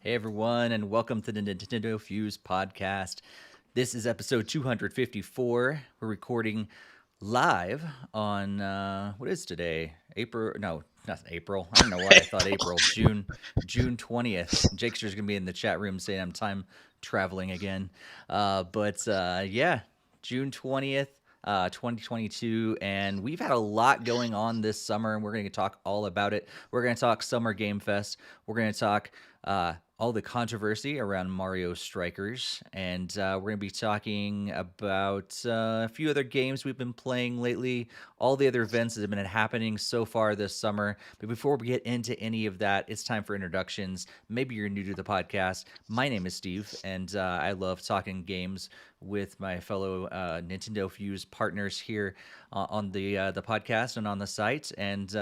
Hey everyone, and welcome to the NintendoFuse Podcast. This is episode 254. We're recording live on what is today? April? No, not April. I don't know why I thought April. June 20th. Jakster's gonna be in the chat room saying I'm time traveling again. But June 20th. 2022, and we've had a lot going on this summer, and we're going to talk all about it. We're going to talk Summer Game Fest. We're going to talk all the controversy around Mario Strikers, and we're going to be talking about a few other games we've been playing lately, all the other events that have been happening so far this summer. But before we get into any of that, it's time for introductions. Maybe you're new to the podcast. My name is Steve, and I love talking games with my fellow Nintendo Fuse partners here on the podcast and on the site. And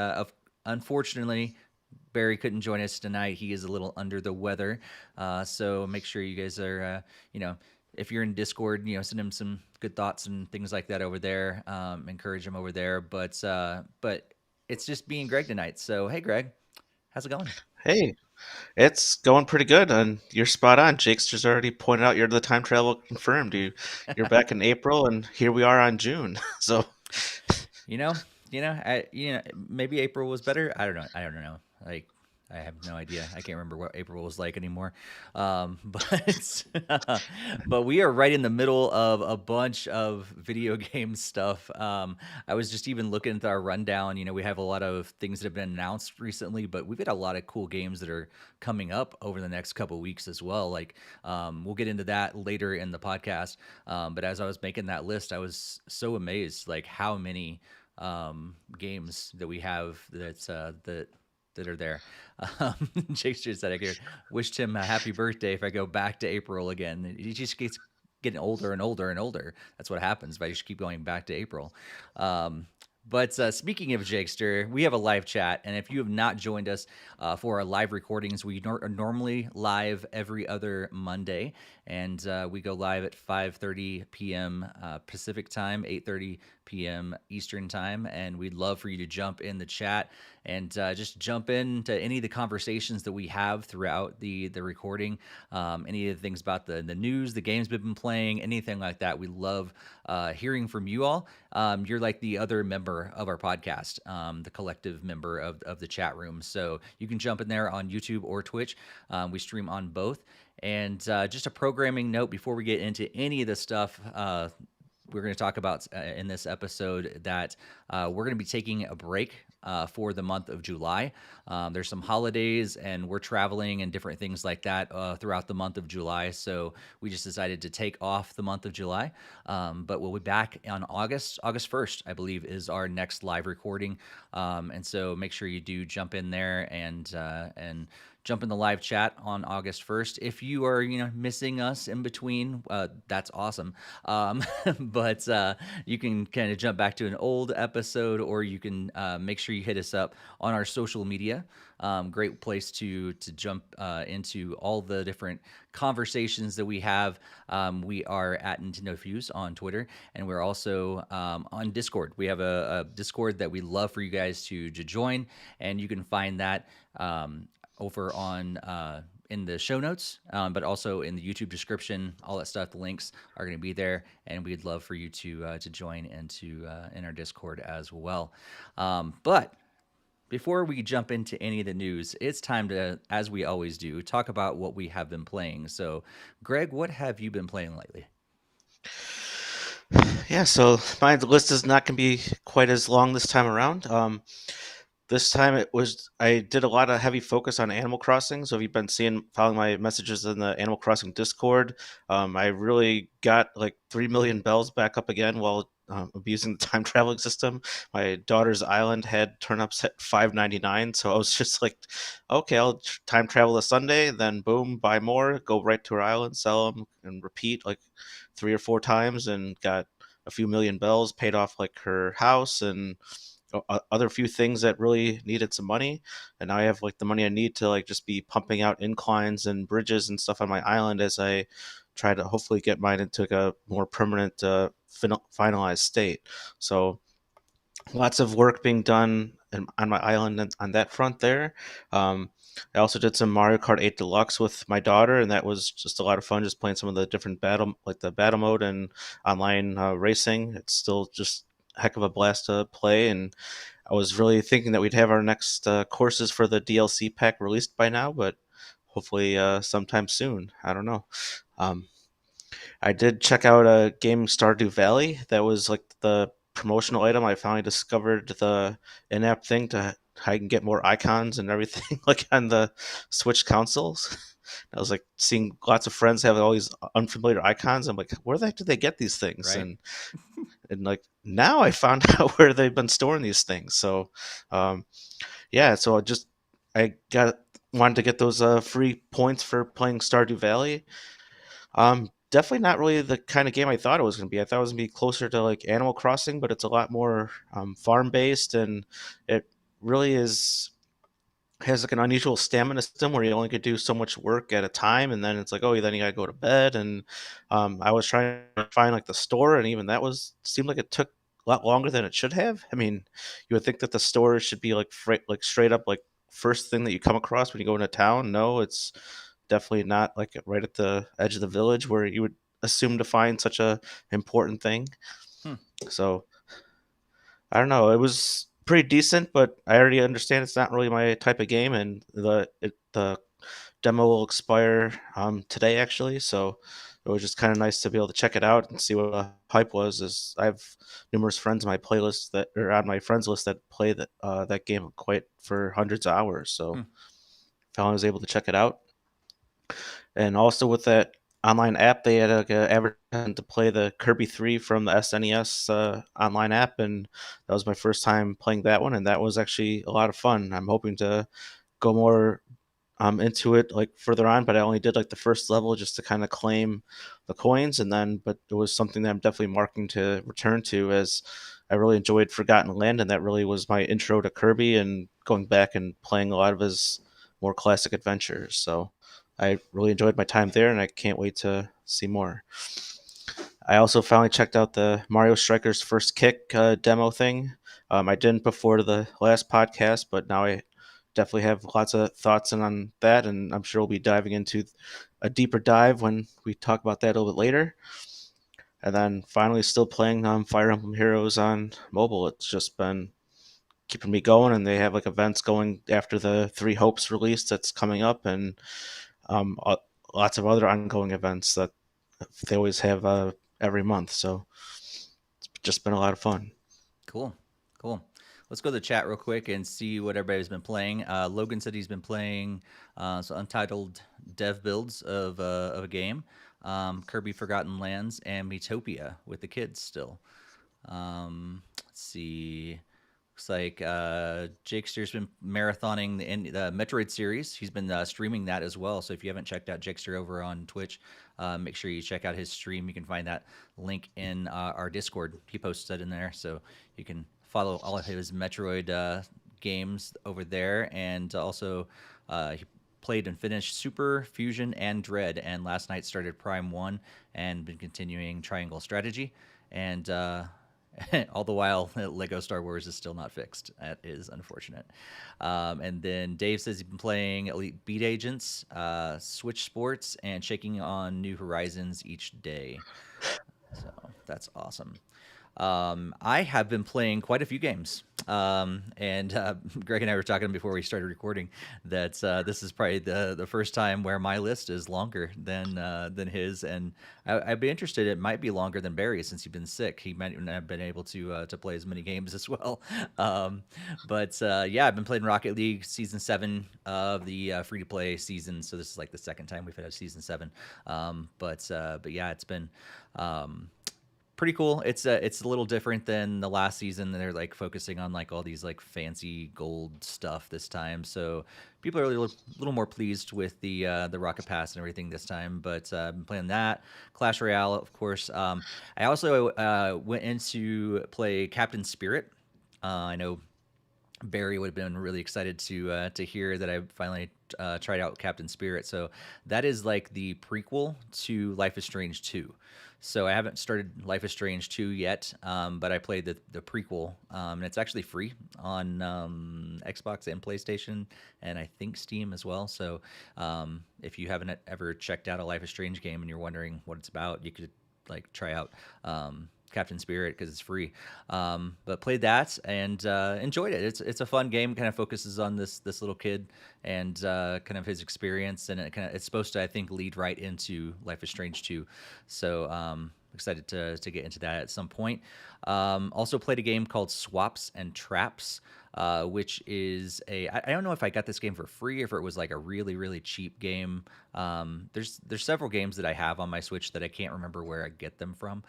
unfortunately, Barry couldn't join us tonight. He is a little under the weather. So make sure you guys are, if you're in Discord, send him some good thoughts and things like that over there. Encourage him over there. But it's just being Greg tonight. So, hey, Greg, how's it going? Hey, it's going pretty good, and you're spot on. Jake's just already pointed out you're the time travel confirmed. You're back in April, and here we are on June. So You know, maybe April was better. I don't know. I don't know. Like, I have no idea. I can't remember what April was like anymore. But but we are right in the middle of a bunch of video game stuff. I was just even looking at our rundown. We have a lot of things that have been announced recently, but we've got a lot of cool games that are coming up over the next couple of weeks as well. Like, we'll get into that later in the podcast. But as I was making that list, I was so amazed, like how many games that we have that are there. Jake just said I could wished him a happy birthday if I go back to April again. He just gets getting older and older and older. That's what happens if I just keep going back to April. But speaking of Jakester, we have a live chat, and if you have not joined us for our live recordings, we are normally live every other Monday, and we go live at 5:30 p.m. Pacific time, 8:30 p.m. Eastern time, and we'd love for you to jump in the chat and just jump into any of the conversations that we have throughout the recording. Any of the things about the news, the games we've been playing, anything like that. We love hearing from you all. You're like the other member of our podcast, the collective member of the chat room. So you can jump in there on YouTube or Twitch. We stream on both. And just a programming note before we get into any of the stuff we're going to talk about in this episode, that we're going to be taking a break for the month of July. There's some holidays, and we're traveling and different things like that throughout the month of July. So we just decided to take off the month of July. But we'll be back on August 1st, I believe, is our next live recording. And so make sure you do jump in there and jump in the live chat on August 1st. If you are, missing us in between, that's awesome. But you can kind of jump back to an old episode, or you can make sure you hit us up on our social media. Great place to jump into all the different conversations that we have. We are at Nintendo Fuse on Twitter, and we're also on Discord. We have a Discord that we love for you guys to join, and you can find that over on in the show notes, but also in the YouTube description. All that stuff, the links are going to be there, and we'd love for you to join into in our Discord as well. But before we jump into any of the news, it's time to, as we always do, talk about what we have been playing. So, Greg, what have you been playing lately? yeah, so my list is not going to be quite as long this time around. This time I did a lot of heavy focus on Animal Crossing. So if you've been following my messages in the Animal Crossing Discord, I really got like 3 million bells back up again while abusing the time traveling system. My daughter's island had turnips at 5.99, so I was just like, okay, I'll time travel a Sunday, then boom, buy more, go right to her island, sell them, and repeat like 3 or 4 times, and got a few million bells, paid off like her house and other few things that really needed some money. And now I have like the money I need to like just be pumping out inclines and bridges and stuff on my island as I try to hopefully get mine into like a more permanent finalized state. So lots of work being done on my island on that front there. Um, I also did some Mario Kart 8 Deluxe with my daughter, and that was just a lot of fun. Just playing some of the different like the battle mode and online racing. It's still just a heck of a blast to play, and I was really thinking that we'd have our next courses for the DLC pack released by now, but hopefully sometime soon. I don't know. Um, I did check out a game Stardew Valley. That was like the promotional item. I finally discovered the in-app thing to I can get more icons and everything like on the Switch consoles. I was like seeing lots of friends have all these unfamiliar icons. I'm like, where the heck did they get these things? Right. And like now I found out where they've been storing these things. So um, yeah, so I got wanted to get those free points for playing Stardew Valley. Definitely not really the kind of game I thought it was going to be. I thought it was going to be closer to like Animal Crossing, but it's a lot more farm based, and it really is has like an unusual stamina system where you only could do so much work at a time, and then it's like, oh, then you gotta go to bed. And I was trying to find like the store, and even that was seemed like it took a lot longer than it should have. I mean, you would think that the store should be like like straight up like first thing that you come across when you go into town. No, it's definitely not like right at the edge of the village where you would assume to find such a important thing. Hmm. So I don't know. It was pretty decent, but I already understand it's not really my type of game, and the demo will expire today actually. So it was just kind of nice to be able to check it out and see what the hype was. As I have numerous friends on my playlist that are on my friends list that play that game quite for hundreds of hours. So Hmm. I was able to check it out. And also with that online app, they had like a advertisement to play the Kirby 3 from the SNES online app, and that was my first time playing that one, and that was actually a lot of fun. I'm hoping to go more into it like further on, but I only did like the first level just to kind of claim the coins, and then but it was something that I'm definitely marking to return to, as I really enjoyed Forgotten Land, and that really was my intro to Kirby and going back and playing a lot of his more classic adventures. So I really enjoyed my time there, and I can't wait to see more. I also finally checked out the Mario Strikers First Kick demo thing. I didn't before the last podcast, but now I definitely have lots of thoughts on that, and I'm sure we'll be diving into a deeper dive when we talk about that a little bit later. And then finally, still playing Fire Emblem Heroes on mobile. It's just been keeping me going, and they have like events going after the Three Hopes release that's coming up, and um, uh, lots of other ongoing events that they always have every month. So it's just been a lot of fun. Cool. Cool. Let's go to the chat real quick and see what everybody's been playing. Logan said he's been playing so untitled dev builds of a game, Kirby Forgotten Lands and Metopia with the kids still. Let's see. Looks like Jakester been marathoning the Metroid series. He's been streaming that as well. So if you haven't checked out Jakester over on Twitch, make sure you check out his stream. You can find that link in our Discord. He posts that in there, so you can follow all of his Metroid games over there. And also, he played and finished Super, Fusion, and Dread. And last night started Prime 1 and been continuing Triangle Strategy. And all the while, Lego Star Wars is still not fixed. That is unfortunate. And then Dave says he's been playing Elite Beat Agents, Switch Sports, and Shaking on New Horizons each day. So that's awesome. I have been playing quite a few games. And Greg and I were talking before we started recording that this is probably the first time where my list is longer than his. And I'd be interested. It might be longer than Barry since he's been sick. He might not have been able to play as many games as well. But yeah, I've been playing Rocket League Season 7 of the free to play season. So this is like the second time we've had Season 7. But yeah, it's been pretty cool. It's a little different than the last season. They're like focusing on like all these like fancy gold stuff this time. So people are a little more pleased with the Rocket Pass and everything this time. But I've been playing that. Clash Royale, of course. I also went in to play Captain Spirit. I know Barry would have been really excited to hear that I finally tried out Captain Spirit. So that is like the prequel to Life is Strange 2. So I haven't started Life is Strange 2 yet, but I played the prequel, and it's actually free on Xbox and PlayStation, and I think Steam as well. So if you haven't ever checked out a Life is Strange game and you're wondering what it's about, you could like try out Captain Spirit because it's free. But played that and enjoyed it. It's a fun game. Kind of focuses on this little kid and kind of his experience, and it's supposed to, I think, lead right into Life is Strange 2. So excited to get into that at some point. Also played a game called Swaps and Traps, which is I don't know if I got this game for free or if it was like a really really cheap game. There's several games that I have on my Switch that I can't remember where I get them from.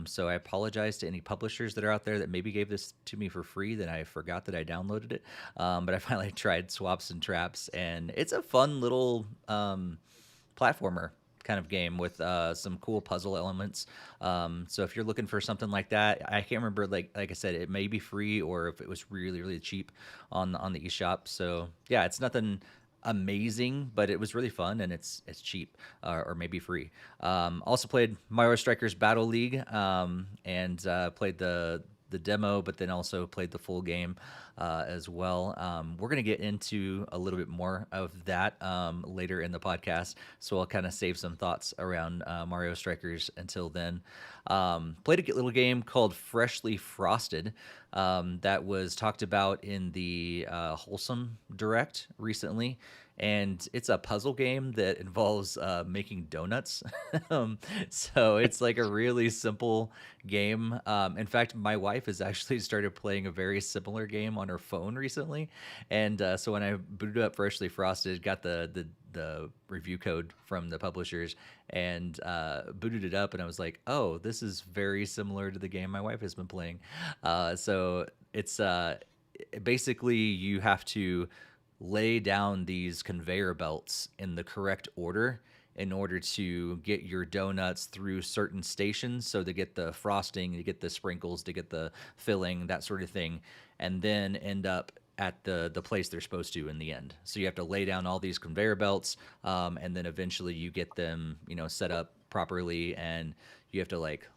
So I apologize to any publishers that are out there that maybe gave this to me for free that I forgot that I downloaded it. But I finally tried Swaps and Traps, and it's a fun little platformer kind of game with some cool puzzle elements. So if you're looking for something like that, I can't remember, like I said, it may be free or if it was really really cheap on the eShop. So yeah, it's nothing amazing, but it was really fun and it's cheap or maybe free. Also played Mario Strikers Battle League, and played the demo, but then also played the full game as well. We're going to get into a little bit more of that later in the podcast, so I'll kind of save some thoughts around Mario Strikers until then. Played a little game called Freshly Frosted that was talked about in the Wholesome Direct recently. And it's a puzzle game that involves making donuts. So it's like a really simple game. In fact, my wife has actually started playing a very similar game on her phone recently. And so when I booted up Freshly Frosted, got the review code from the publishers and booted it up, and I was like, oh, this is very similar to the game my wife has been playing. So it's basically you have to lay down these conveyor belts in the correct order in order to get your donuts through certain stations. So to get the frosting, to get the sprinkles, to get the filling, that sort of thing, and then end up at the place they're supposed to in the end. So you have to lay down all these conveyor belts, and then eventually you get them, set up properly, and you have to like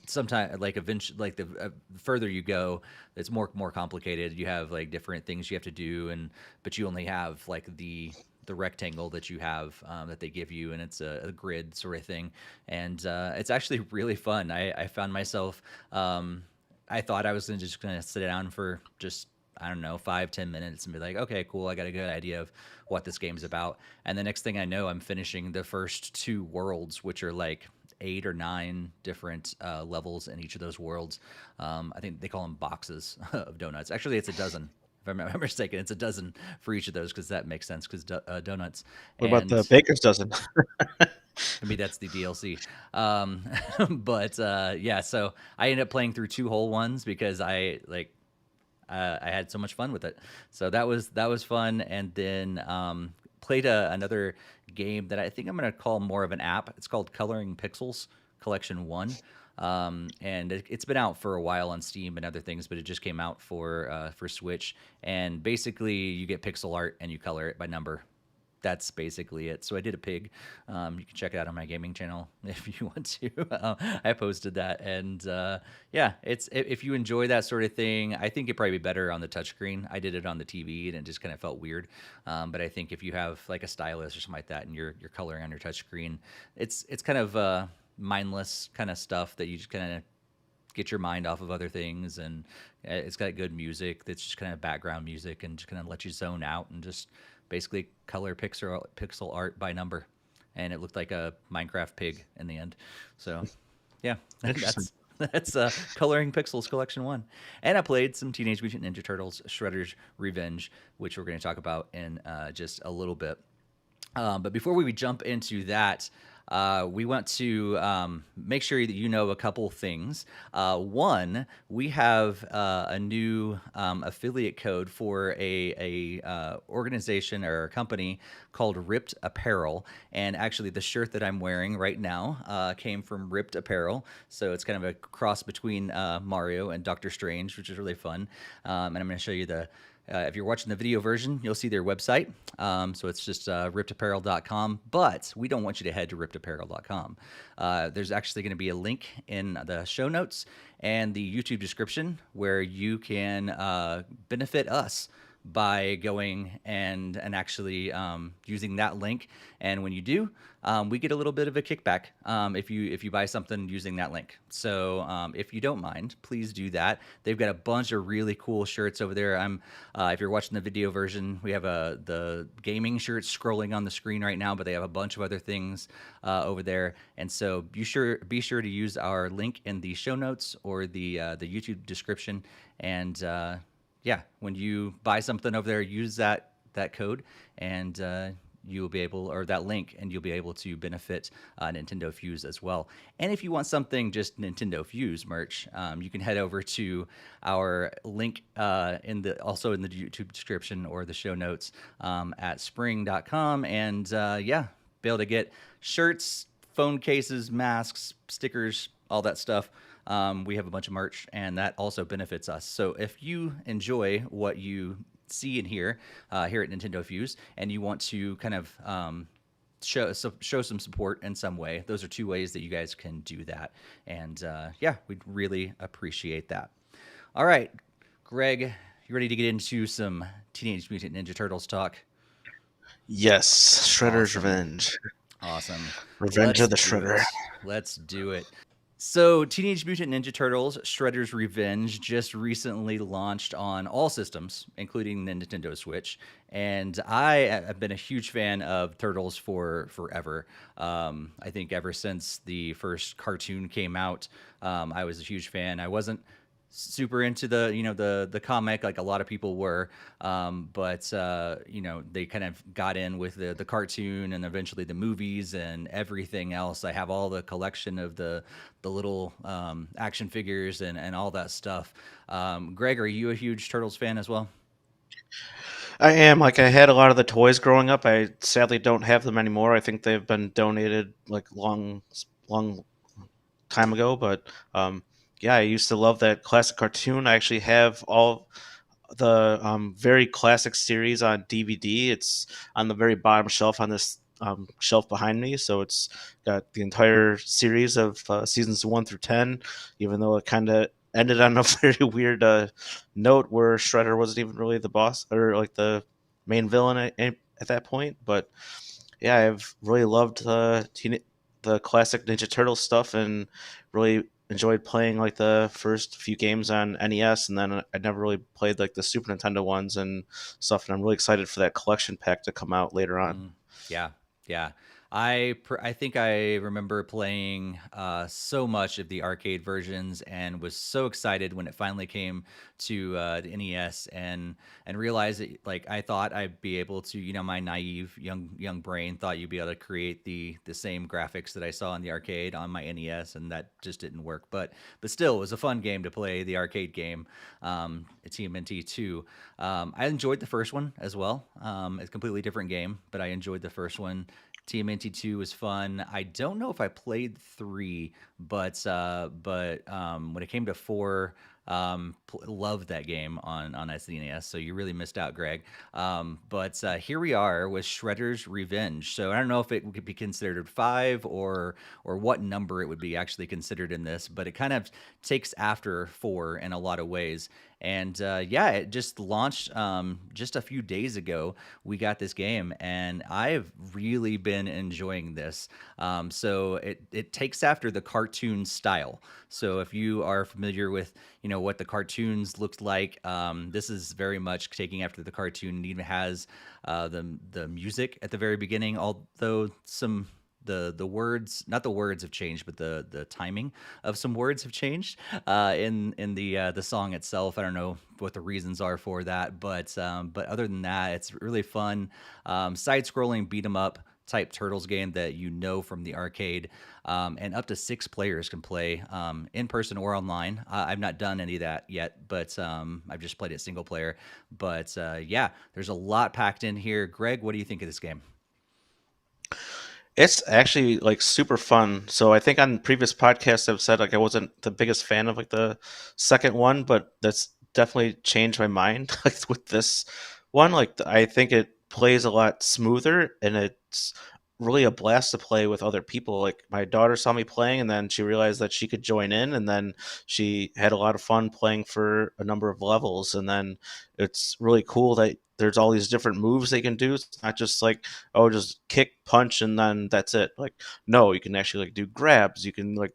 sometimes like eventually like the further you go, it's more complicated. You have like different things you have to do, but you only have like the rectangle that you have that they give you, and it's a grid sort of thing, and it's actually really fun. I found myself I thought I was just gonna sit down for just, I don't know, 5-10 minutes and be like, okay, cool, I got a good idea of what this game's about. And the next thing I know, I'm finishing the first 2 worlds, which are like 8 or 9 different levels in each of those worlds. I think they call them boxes of donuts. Actually, it's a dozen. If I'm not mistaken, it's a dozen for each of those because that makes sense because donuts. What about the And baker's dozen? maybe that's the DLC. But yeah, so I ended up playing through 2 whole ones because I had so much fun with it. So that was fun. And then played another game that I think I'm going to call more of an app. It's called Coloring Pixels Collection 1. And it's been out for a while on Steam and other things, but it just came out for Switch. And basically, you get pixel art and you color it by number. That's basically it. So I did a pig. You can check it out on my gaming channel if you want to. I posted that, and yeah, if you enjoy that sort of thing, I think it'd probably be better on the touchscreen. I did it on the TV, and it just kind of felt weird. But I think if you have like a stylus or something like that, and you're coloring on your touchscreen, it's kind of mindless kind of stuff that you just kind of get your mind off of other things, and it's got good music that's just kind of background music and just kind of let you zone out and just basically color pixel art by number, and it looked like a Minecraft pig in the end. So yeah, that's Coloring Pixels Collection 1. And I played some Teenage Mutant Ninja Turtles Shredder's Revenge, which we're going to talk about in just a little bit. But before we jump into that, we want to make sure that you know a couple things. One, we have a new affiliate code for a organization or a company called Ripped Apparel, and actually the shirt that I'm wearing right now came from Ripped Apparel. So it's kind of a cross between Mario and Doctor Strange, which is really fun. And I'm going to show you the if you're watching the video version, you'll see their website. So it's just rippedapparel.com, but we don't want you to head to rippedapparel.com. There's actually going to be a link in the show notes and the YouTube description where you can benefit us by going and actually using that link. And when you do, we get a little bit of a kickback if you buy something using that link. So if you don't mind, please do that. They've got a bunch of really cool shirts over there. If you're watching the video version, we have the gaming shirts scrolling on the screen right now, but they have a bunch of other things over there. And so be sure to use our link in the show notes or the YouTube description. And yeah, when you buy something over there, use that code, and you will be able, or that link, and you'll be able to benefit Nintendo Fuse as well. And if you want something just Nintendo Fuse merch, you can head over to our link also in the YouTube description or the show notes at spring.com, and yeah, be able to get shirts, phone cases, masks, stickers, all that stuff. We have a bunch of merch, and that also benefits us. So if you enjoy what you see and hear here at Nintendo Fuse, and you want to kind of show some support in some way, those are two ways that you guys can do that. And yeah, we'd really appreciate that. All right, Greg, you ready to get into some Teenage Mutant Ninja Turtles talk? Yes, Shredder's Awesome. Revenge. Awesome. Revenge of the Shredder. Let's do it. So, Teenage Mutant Ninja Turtles Shredder's Revenge just recently launched on all systems, including the Nintendo Switch. And I have been a huge fan of Turtles for forever. I think ever since the first cartoon came out, I was a huge fan. I wasn't super into the comic like a lot of people were, but they kind of got in with the cartoon and eventually the movies and everything else. I have all the collection of the little action figures and all that stuff. Greg, are you a huge Turtles fan as well? I am. Like, I had a lot of the toys growing up. I sadly don't have them anymore. I think they've been donated like long time ago, but yeah, I used to love that classic cartoon. I actually have all the very classic series on DVD. It's on the very bottom shelf on this shelf behind me. So it's got the entire series of seasons 1 through 10, even though it kind of ended on a very weird note where Shredder wasn't even really the boss or like the main villain at that point. But yeah, I've really loved the classic Ninja Turtle stuff and really enjoyed playing like the first few games on NES, and then I never really played like the Super Nintendo ones and stuff. And I'm really excited for that collection pack to come out later on. Yeah, yeah. I think I remember playing so much of the arcade versions and was so excited when it finally came to the NES and realized that like I thought I'd be able to, my naive young brain thought you'd be able to create the same graphics that I saw in the arcade on my NES, and that just didn't work. But still, it was a fun game to play, the arcade game, TMNT 2. I enjoyed the first one as well. It's a completely different game, but I enjoyed the first one. TMNT 2 was fun. I don't know if I played 3, but when it came to 4, loved that game on SNES. So you really missed out, Greg. But here we are with Shredder's Revenge. So I don't know if it could be considered 5 or what number it would be actually considered in this, but it kind of takes after 4 in a lot of ways. And yeah, it just launched just a few days ago. We got this game, and I've really been enjoying this. So it takes after the cartoon style. So if you are familiar with what the cartoons looked like, this is very much taking after the cartoon. It even has the music at the very beginning, although the words, not the words have changed, but the timing of some words have changed in the song itself. I don't know what the reasons are for that, but other than that, it's really fun. Side scrolling beat 'em up type Turtles game that you know from the arcade, and up to 6 players can play in person or online. I've not done any of that yet, but I've just played it single player. But yeah, there's a lot packed in here. Greg, what do you think of this game? It's actually like super fun. So I think on previous podcasts I've said like I wasn't the biggest fan of like the second one, but that's definitely changed my mind like with this one. Like I think it plays a lot smoother and it's really a blast to play with other people. Like my daughter saw me playing and then she realized that she could join in and then she had a lot of fun playing for a number of levels and then it's really cool that there's all these different moves they can do. It's not just like oh just kick punch and then that's it. Like no, you can actually like do grabs, you can like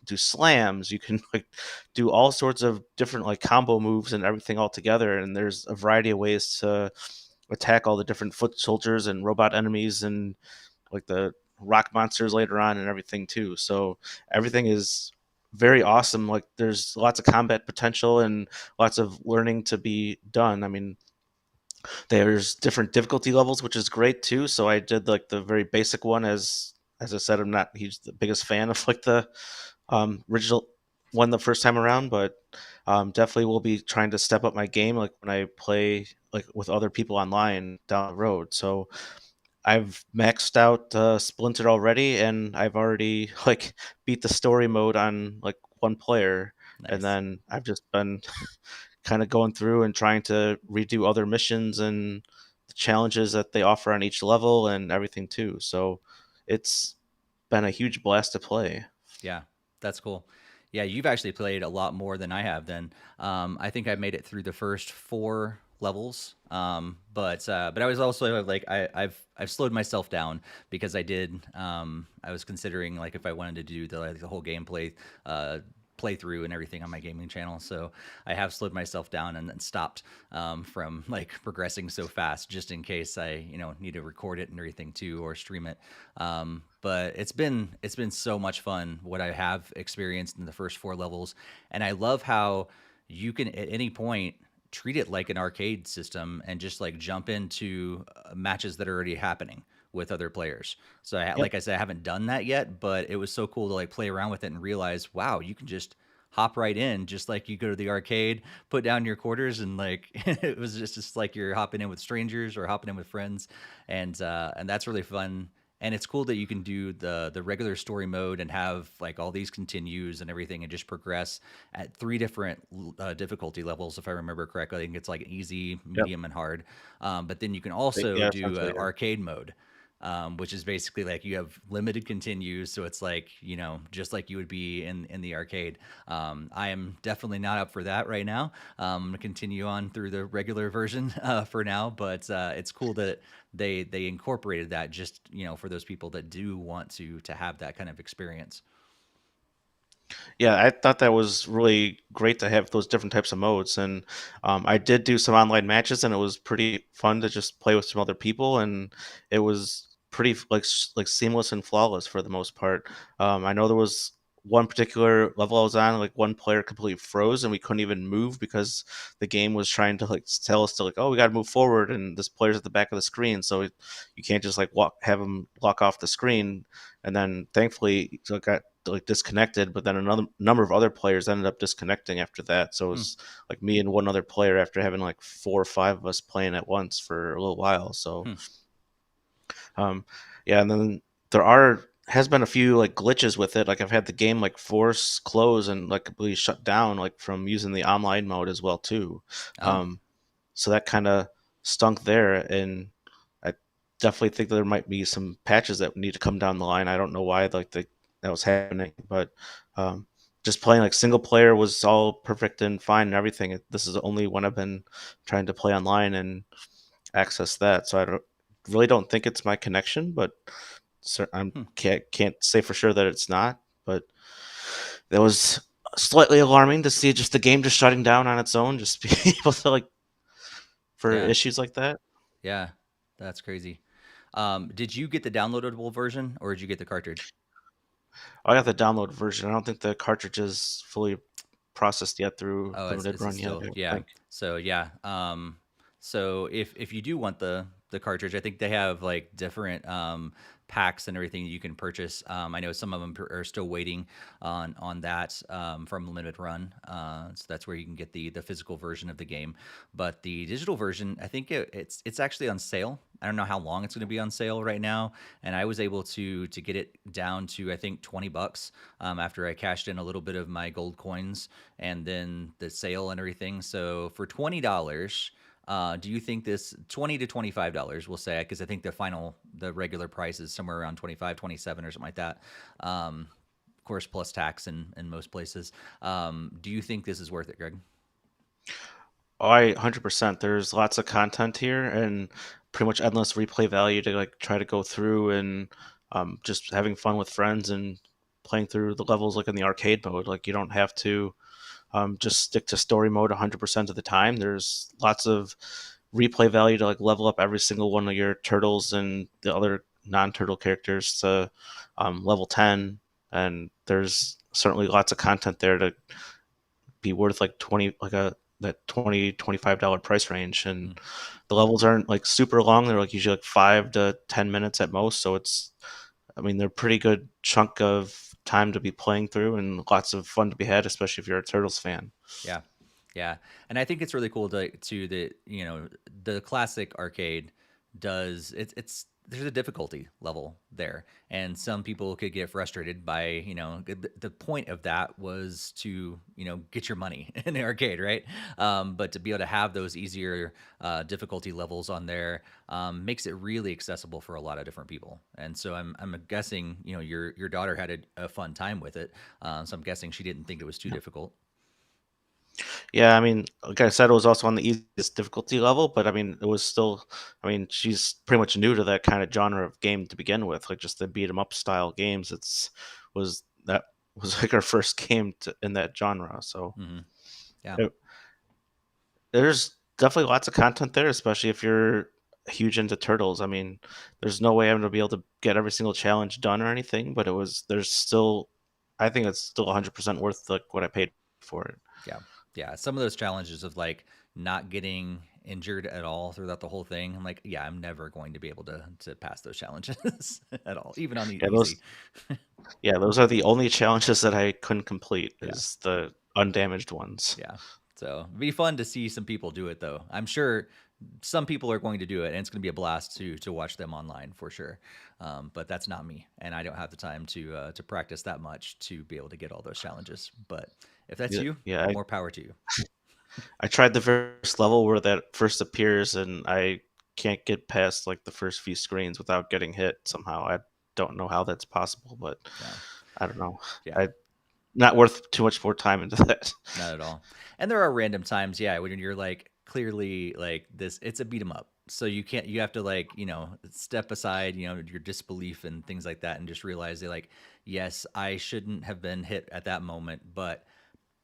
do slams, you can like do all sorts of different like combo moves and everything all together and there's a variety of ways to attack all the different foot soldiers and robot enemies and like the rock monsters later on and everything too. So everything is very awesome. Like there's lots of combat potential and lots of learning to be done. I mean, there's different difficulty levels, which is great too. So I did like the very basic one as I said, I'm not he's the biggest fan of like the original one the first time around, but definitely will be trying to step up my game like when I play like with other people online down the road. So I've maxed out Splinter already, and I've already like beat the story mode on like one player, and Nice. then I've just been kind of going through and trying to redo other missions and the challenges that they offer on each level and everything too. So it's been a huge blast to play. Yeah, that's cool. Yeah, you've actually played a lot more than I have. Then I think I made it through the first 4 levels, but I was also like I've slowed myself down because I was considering like if I wanted to do the whole gameplay playthrough and everything on my gaming channel. So I have slowed myself down and then stopped from like progressing so fast, just in case I need to record it and everything too or stream it. But it's been so much fun what I have experienced in the first 4 levels, and I love how you can at any point treat it like an arcade system and just like jump into matches that are already happening with other players. So Yep. like I said, I haven't done that yet, but it was so cool to like play around with it and realize, wow, you can just hop right in just like you go to the arcade, put down your quarters, and like it was just like you're hopping in with strangers or hopping in with friends, and that's really fun. And it's cool that you can do the regular story mode and have like all these continues and everything and just progress at 3 different difficulty levels, if I remember correctly. I think it's like easy, Yep. medium, and hard. But then you can also Yeah, do essentially. Yeah. arcade mode, which is basically like you have limited continues. So it's like, just like you would be in the arcade. I am definitely not up for that right now. I'm going to continue on through the regular version for now, but it's cool that they incorporated that just, for those people that do want to have that kind of experience. Yeah, I thought that was really great to have those different types of modes, and I did do some online matches, and it was pretty fun to just play with some other people, and it was pretty like seamless and flawless for the most part. I know there was one particular level I was on, like one player completely froze, and we couldn't even move because the game was trying to like tell us to like, oh, we got to move forward, and this player's at the back of the screen, so you can't just like have him walk off the screen. And then thankfully, so it got like disconnected, but then another number of other players ended up disconnecting after that. So it Hmm. was like me and one other player after having like 4 or 5 of us playing at once for a little while. So Hmm. um, yeah, and then there are has been a few like glitches with it. Like I've had the game like force close and like completely shut down like from using the online mode as well too. Oh. Um, so that kind of stunk there, and I definitely think there might be some patches that need to come down the line. I don't know why that was happening, but um, just playing like single player was all perfect and fine and everything. This is the only one I've been trying to play online and access that, so really don't think it's my connection, but I Hmm. can't say for sure that it's not. But that was slightly alarming to see just the game just shutting down on its own, just being able to like for Yeah. issues like that. Yeah. That's crazy. Did you get the downloadable version or did you get the cartridge? I got the download version. I don't think the cartridge is fully processed yet through Oh, limited it's run yet. I still, don't yeah. think. So yeah. So if you do want the cartridge. I think they have like different packs and everything you can purchase. I know some of them are still waiting on that from limited run. So that's where you can get the physical version of the game. But the digital version, I think it's actually on sale. I don't know how long it's going to be on sale right now, and I was able to get it down to I think $20 after I cashed in a little bit of my gold coins and then the sale and everything. So for $20. Do you think this $20 to $25, we'll say, because I think the regular price is somewhere around 25, 27 or something like that. Of course, plus tax in most places. Do you think this is worth it, Greg? I 100%. There's lots of content here and pretty much endless replay value to like try to go through and just having fun with friends and playing through the levels like in the arcade mode. Like you don't have to just stick to story mode 100% of the time. There's lots of replay value to like level up every single one of your turtles and the other non-turtle characters to level 10, and there's certainly lots of content there to be worth like 20 like a that 20 $25 price range. And Mm, the levels aren't like super long. They're like usually like 5 to 10 minutes at most, so it's, I mean, they're pretty good chunk of time to be playing through and lots of fun to be had, especially if you're a Turtles fan. yeah, yeah, and I think it's really cool to the the classic arcade does it's there's a difficulty level there, and some people could get frustrated by the point of that was to get your money in the arcade, right? But to be able to have those easier difficulty levels on there makes it really accessible for a lot of different people. And so I'm guessing your daughter had a fun time with it, so I'm guessing she didn't think it was too difficult. Yeah, I mean, like I said, it was also on the easiest difficulty level, but I mean, it was still, I mean, she's pretty much new to that kind of genre of game to begin with, like just the beat 'em up style games. Was that was like our first game in that genre. So Hmm. Yeah. it, there's definitely lots of content there, especially if you're huge into turtles. I mean, there's no way I'm gonna be able to get every single challenge done or anything, but there's still, I think it's still 100% worth like what I paid for it. Yeah. Yeah. Some of those challenges of like not getting injured at all throughout the whole thing. I'm like, yeah, I'm never going to be able to pass those challenges at all, even on the Yeah, easy. those are the only challenges that I couldn't complete Yeah. is the undamaged ones. Yeah. So it'd be fun to see some people do it though. I'm sure some people are going to do it, and it's going to be a blast to watch them online for sure. But that's not me, and I don't have the time to practice that much to be able to get all those challenges. But if that's Yeah, you, yeah. more power to you. I tried the first level where that first appears, and I can't get past like the first few screens without getting hit somehow. I don't know how that's possible, but Yeah. I don't know. Yeah. I not worth too much more time into that. Not at all. And there are random times, yeah, when you're like clearly like this, it's a beat 'em up. So you have to like, step aside, your disbelief and things like that and just realize that like, yes, I shouldn't have been hit at that moment, but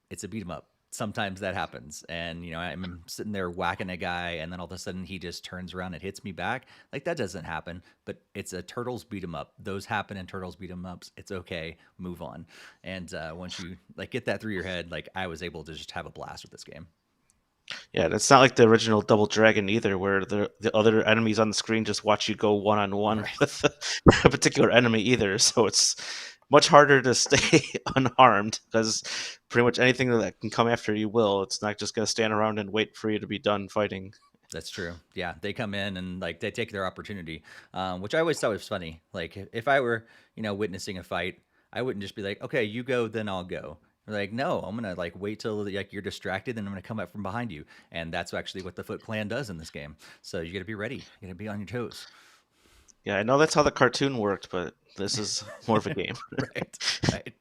it's a beat 'em up. Sometimes that happens. And, I'm sitting there whacking a guy and then all of a sudden he just turns around and hits me back. Like that doesn't happen, but it's a Turtles beat 'em up. Those happen in Turtles beat 'em ups. It's okay. Move on. And once you like get that through your head, like I was able to just have a blast with this game. Yeah, it's not like the original Double Dragon either, where the other enemies on the screen just watch you go one on one Right. with a particular enemy either. So it's much harder to stay unharmed because pretty much anything that can come after you will. It's not just going to stand around and wait for you to be done fighting. That's true. Yeah, they come in and like they take their opportunity, which I always thought was funny. Like if I were, witnessing a fight, I wouldn't just be like, "Okay, you go, then I'll go." They're like, no, I'm gonna like wait till like you're distracted, then I'm gonna come up from behind you, and that's actually what the Foot Clan does in this game. So you got to be ready. You got to be on your toes. Yeah, I know that's how the cartoon worked, but this is more of a game. Right, right.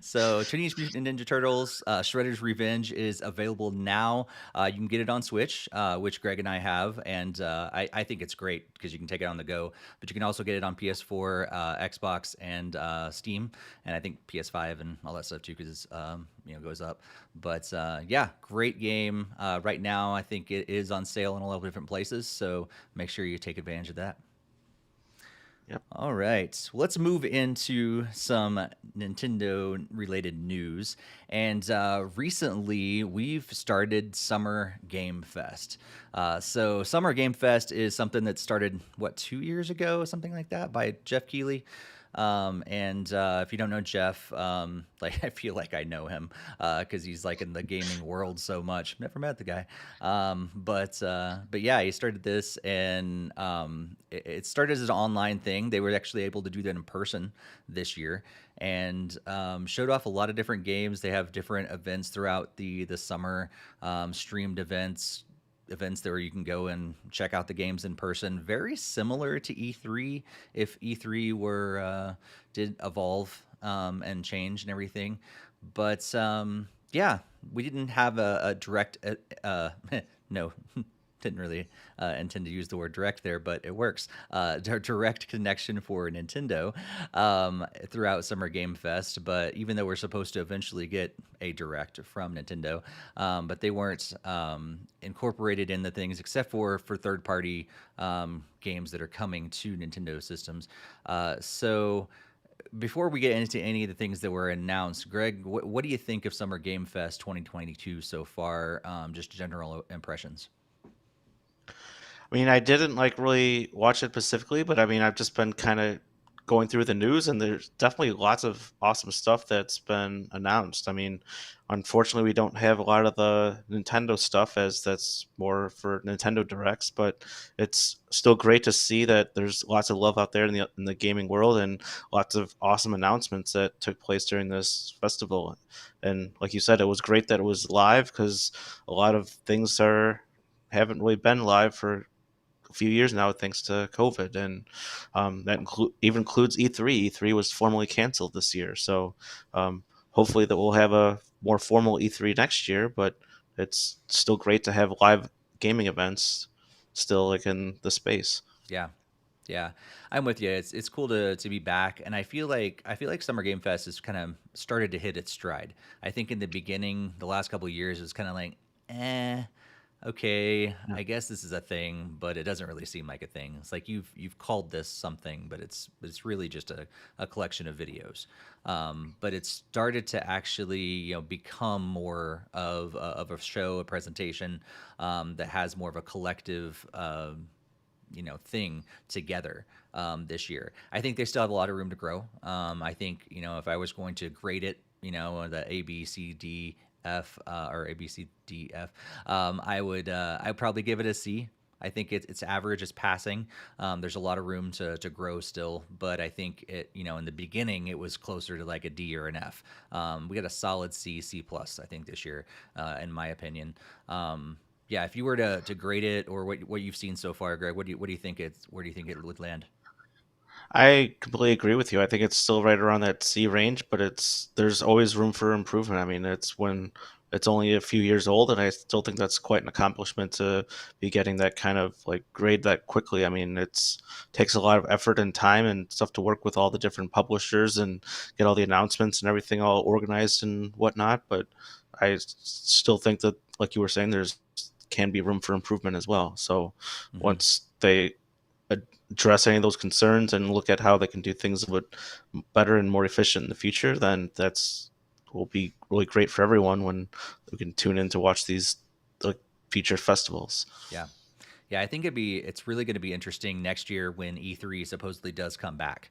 So Teenage Mutant Ninja Turtles Shredder's Revenge is available now. You can get it on Switch, which Greg and I have, and I think it's great because you can take it on the go. But you can also get it on PS4, Xbox, and Steam, and I think PS5 and all that stuff too because goes up. But yeah, great game. Right now, I think it is on sale in a lot of different places, so make sure you take advantage of that. Yep. All right, let's move into some Nintendo related news. And recently, we've started Summer Game Fest. So, Summer Game Fest is something that started, what, 2 years ago, something like that, by Jeff Keighley. And if you don't know Jeff, like I feel like I know him because he's like in the gaming world so much. Never met the guy, but yeah, he started this, and it started as an online thing. They were actually able to do that in person this year, and showed off a lot of different games. They have different events throughout the summer, streamed events there where you can go and check out the games in person. Very similar to E3, if E3 were did evolve and change and everything. But yeah, we didn't have a direct no. Didn't really intend to use the word direct there, but it works. Direct connection for Nintendo throughout Summer Game Fest. But even though we're supposed to eventually get a direct from Nintendo, but they weren't incorporated in the things except for third party games that are coming to Nintendo systems. So before we get into any of the things that were announced, Greg, what do you think of Summer Game Fest 2022 so far? Just general impressions. I mean, I didn't like really watch it specifically, but I mean, I've just been kind of going through the news, and there's definitely lots of awesome stuff that's been announced. I mean, unfortunately, we don't have a lot of the Nintendo stuff, as that's more for Nintendo Directs, but it's still great to see that there's lots of love out there in the gaming world, and lots of awesome announcements that took place during this festival. And like you said, it was great that it was live, because a lot of things are haven't really been live for a few years now, thanks to COVID, and that even includes E3. E3 was formally canceled this year, so hopefully that we'll have a more formal E3 next year. But it's still great to have live gaming events still like in the space. Yeah. Yeah, I'm with you. It's cool to be back, and I feel like Summer Game Fest has kind of started to hit its stride. I think in the beginning, the last couple of years, it was kind of like, okay, Yeah. I guess this is a thing, but it doesn't really seem like a thing. It's like you've called this something, but it's really just a collection of videos. But it's started to actually become more of a show, a presentation that has more of a collective. Thing together this year. I think they still have a lot of room to grow. I think if I was going to grade it, the A B C D F or A B C D F, I'd probably give it a C. I think it's average, it's passing. There's a lot of room to grow still, but I think in the beginning it was closer to like a D or an F. We got a solid C, C plus, I think this year, in my opinion. Yeah, if you were to grade it or what you've seen so far, Greg, what do you think where do you think it would land? I completely agree with you. I think it's still right around that C range, but there's always room for improvement. I mean, it's when it's only a few years old, and I still think that's quite an accomplishment to be getting that kind of like grade that quickly. I mean, it's takes a lot of effort and time and stuff to work with all the different publishers and get all the announcements and everything all organized and whatnot. But still think that, like you were saying, there's can be room for improvement as well. So Hmm. once they address any of those concerns and look at how they can do things a bit better and more efficient in the future, then that's will be really great for everyone when we can tune in to watch these like future festivals. Yeah. Yeah, I think it's really going to be interesting next year when E3 supposedly does come back.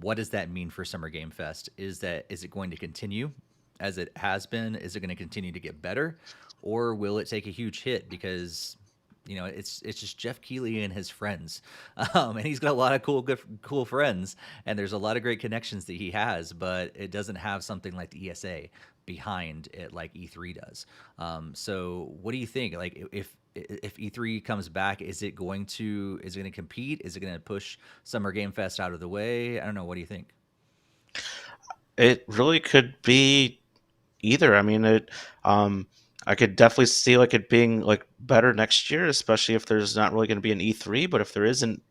What does that mean for Summer Game Fest? Is it going to continue as it has been? Is it going to continue to get better, or will it take a huge hit because it's just Jeff Keighley and his friends, and he's got a lot of cool friends, and there's a lot of great connections that he has, but it doesn't have something like the ESA behind it like E3 does. So what do you think? Like if E3 comes back, is it going to compete? Is it going to push Summer Game Fest out of the way? I don't know. What do you think? It really could be either. I mean, it. I could definitely see like it being like better next year, especially if there's not really going to be an E3. But if there isn't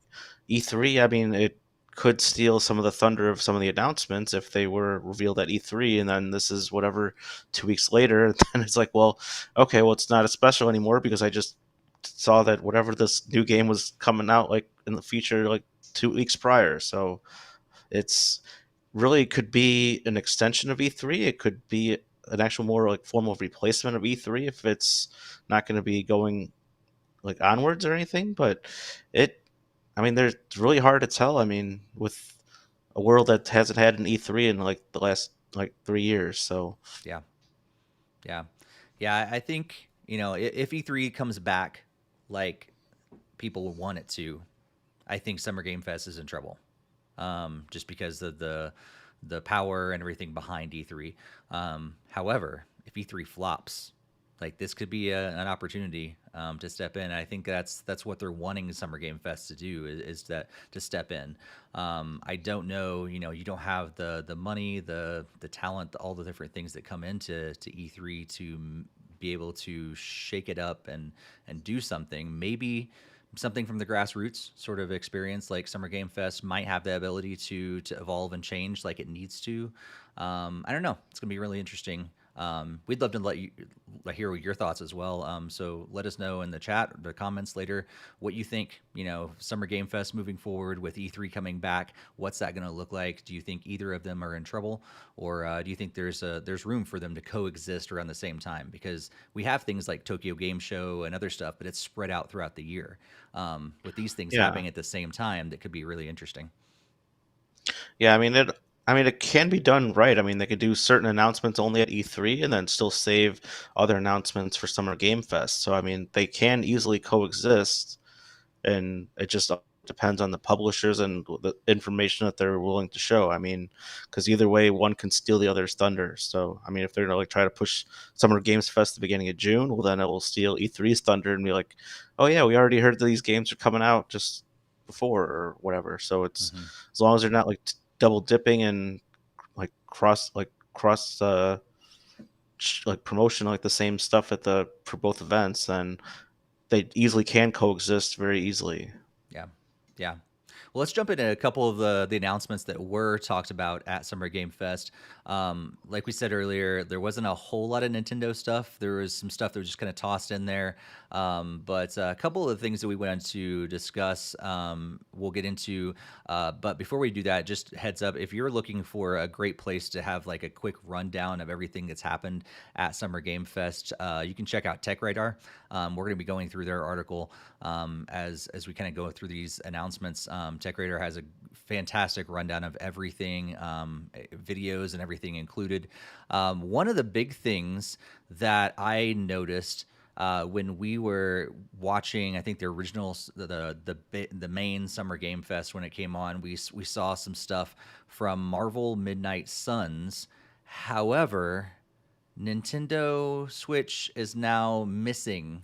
E3, I mean, it could steal some of the thunder of some of the announcements if they were revealed at E3, and then this is whatever 2 weeks later. Then it's like, well, okay, well, it's not as special anymore because I just saw that whatever this new game was coming out like in the future, like 2 weeks prior. So it's really could be an extension of E3. It could be an actual more like formal replacement of E3 if it's not going to be going like onwards or anything. But it, I mean, there's it's really hard to tell. I mean, with a world that hasn't had an E3 in like the last like 3 years. So Yeah, yeah, yeah. I think if E3 comes back like people want it to, I think Summer Game Fest is in trouble. Just because of the power and everything behind E3. However, if E3 flops, like this could be an opportunity to step in. I think that's what they're wanting Summer Game Fest to do is that to step in. I don't know, you don't have the money, the talent, all the different things that come into E3 to be able to shake it up and do something. Maybe something from the grassroots sort of experience like Summer Game Fest might have the ability to evolve and change like it needs to. I don't know. It's gonna be really interesting. We'd love to let you hear your thoughts as well. So let us know in the chat, the comments later, what you think. Summer Game Fest moving forward with E3 coming back. What's that going to look like? Do you think either of them are in trouble, or do you think there's room for them to coexist around the same time? Because we have things like Tokyo Game Show and other stuff, but it's spread out throughout the year. With these things yeah, happening at the same time, that could be really interesting. yeah. I mean, it can be done right. I mean, they could do certain announcements only at E3 and then still save other announcements for Summer Game Fest. So I mean, they can easily coexist, and it just depends on the publishers and the information that they're willing to show. I mean, because either way, one can steal the other's thunder. So I mean, if they're gonna like try to push Summer Games Fest at the beginning of June, well, then it will steal E3's thunder and be like, oh yeah, we already heard that these games are coming out just before or whatever. So it's Mm-hmm. as long as they're not like double dipping and like cross like promotion like the same stuff at the for both events, then they easily can coexist very easily. Yeah, yeah. Well, let's jump into a couple of the announcements that were talked about at Summer Game Fest. Like we said earlier, there wasn't a whole lot of Nintendo stuff. There was some stuff that was just kind of tossed in there. But a couple of the things that we went on to discuss, we'll get into. But before we do that, just heads up, if you're looking for a great place to have like a quick rundown of everything that's happened at Summer Game Fest, you can check out Tech Radar. We're going to be going through their article as we kind of go through these announcements. Tech Radar has a fantastic rundown of everything, videos and everything included. One of the big things that I noticed when we were watching, I think the original, the main Summer Game Fest when it came on, we saw some stuff from Marvel Midnight Suns. However, Nintendo Switch is now missing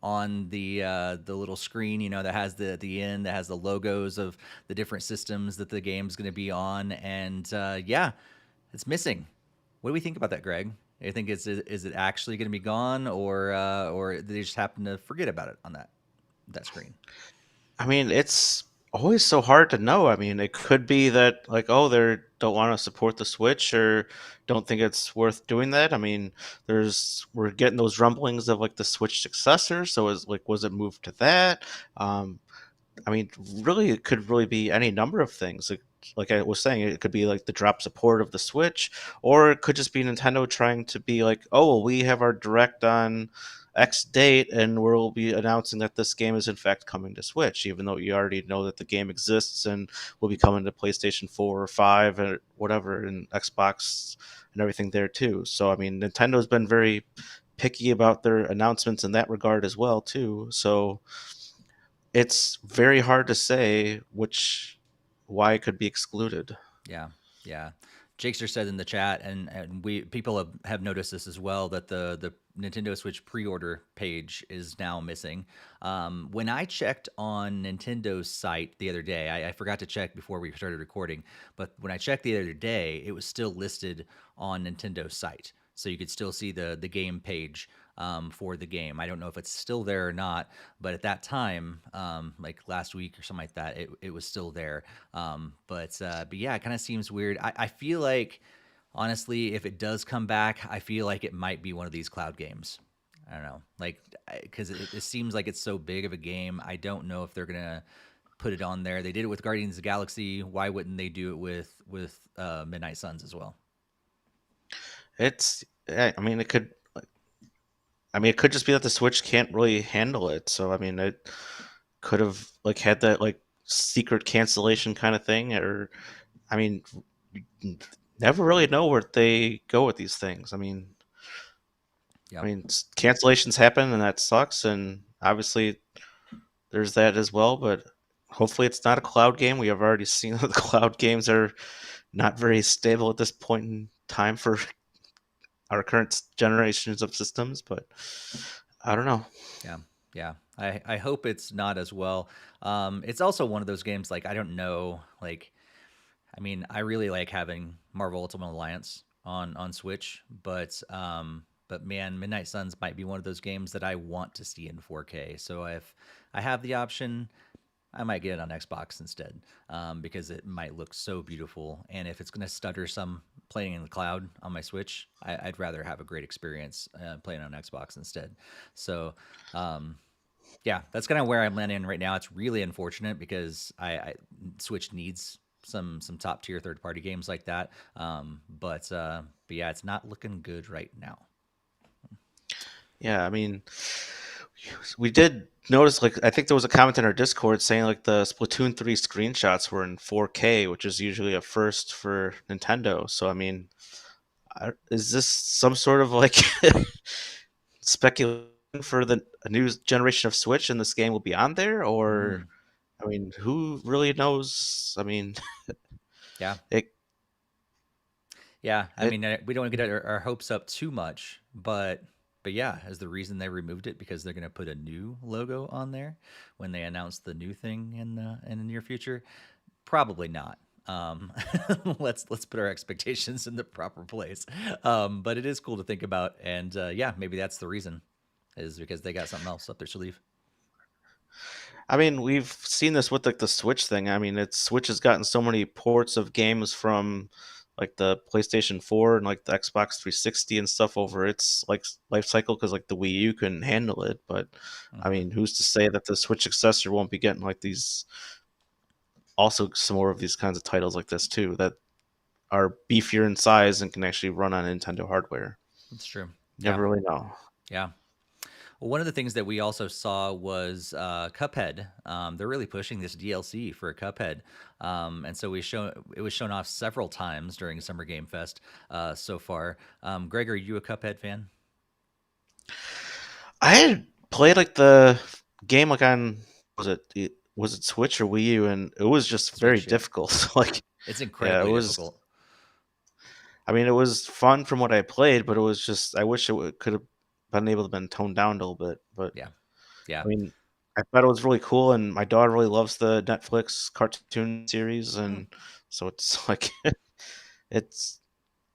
on the little screen, that has the end that has the logos of the different systems that the game's going to be on, and yeah, it's missing. What do we think about that, Greg? Do you think is it actually going to be gone, or they just happen to forget about it on that screen? I mean, it's always so hard to know. I mean, it could be that like, oh, they don't want to support the Switch or don't think it's worth doing that. I mean, we're getting those rumblings of like the Switch successor. So is like, was it moved to that? Um, I mean, really, it could really be any number of things. Like I was saying, it could be like the drop support of the Switch, or it could just be Nintendo trying to be like, oh, well, we have our direct on X date, and we'll be announcing that this game is in fact coming to Switch, even though you already know that the game exists and will be coming to PlayStation 4 or 5 or whatever, and Xbox and everything there too. So, I mean, Nintendo's been very picky about their announcements in that regard as well too. So it's very hard to say why it could be excluded. Yeah, yeah. Jakester said in the chat, and we people have noticed this as well, that the Nintendo Switch pre-order page is now missing. When I checked on Nintendo's site the other day, I forgot to check before we started recording, but when I checked the other day, it was still listed on Nintendo's site, so you could still see the game page for the game. I don't know if it's still there or not, but at that time, like last week or something like that, it was still there. But yeah, it kind of seems weird. I feel like, honestly, if it does come back, I feel like it might be one of these cloud games. I don't know, like, because it seems like it's so big of a game. I don't know if they're gonna put it on there. They did it with Guardians of the Galaxy. Why wouldn't they do it with Midnight Suns as well? It's. I mean, it could. I mean, it could just be that the Switch can't really handle it. So I mean, it could have like had that like secret cancellation kind of thing, or I mean, you never really know where they go with these things. I Yep. mean, cancellations happen, and that sucks. And obviously, there's that as well. But hopefully, it's not a cloud game. We have already seen that the cloud games are not very stable at this point in time for our current generations of systems. But I don't know. Yeah. Yeah. I hope it's not as well. It's also one of those games like I don't know like I mean, I really like having Marvel Ultimate Alliance on Switch, but man, Midnight Suns might be one of those games that I want to see in 4K. So if I have the option, I might get it on Xbox instead, because it might look so beautiful. And if it's going to stutter some playing in the cloud on my Switch, I'd rather have a great experience playing on Xbox instead. So um, yeah, that's kind of where I'm landing right now. It's really unfortunate because I Switch needs some top tier third party games like that. But yeah, it's not looking good right now. Yeah, I mean, we did notice like I think there was a comment in our Discord saying like the Splatoon 3 screenshots were in 4K, which is usually a first for Nintendo. So I mean, is this some sort of like speculation for the a new generation of Switch and this game will be on there, or Mm, I mean, who really knows? I mean, yeah, it yeah. I it mean, we don't want to get our hopes up too much, but yeah, is the reason they removed it because they're going to put a new logo on there when they announce the new thing in the near future? Probably not. Let's put our expectations in the proper place. But it is cool to think about, and yeah, maybe that's the reason, is because they got something else up their sleeve. I mean, we've seen this with like the Switch thing. I mean, it's Switch has gotten so many ports of games from like the PlayStation 4 and like the Xbox 360 and stuff over its like life cycle because like the Wii U couldn't handle it. But I Hmm. mean, who's to say that the Switch successor won't be getting like these also some more of these kinds of titles like this too that are beefier in size and can actually run on Nintendo hardware. That's true. Yeah, Never really know. yeah. Well, one of the things that we also saw was Cuphead. They're really pushing this DLC for Cuphead, and so it was shown off several times during Summer Game Fest so far. Greg, are you a Cuphead fan? I had played like the game like on was it Switch or Wii U, and it was just very Switch, yeah. difficult. Like, It's yeah, it incredibly was. difficult. I mean, it was fun from what I played, but it was just I wish could have been able to been toned down a little bit. But Yeah, yeah. I mean, I thought it was really cool, and my daughter really loves the Netflix cartoon series, Hmm. and so it's like it's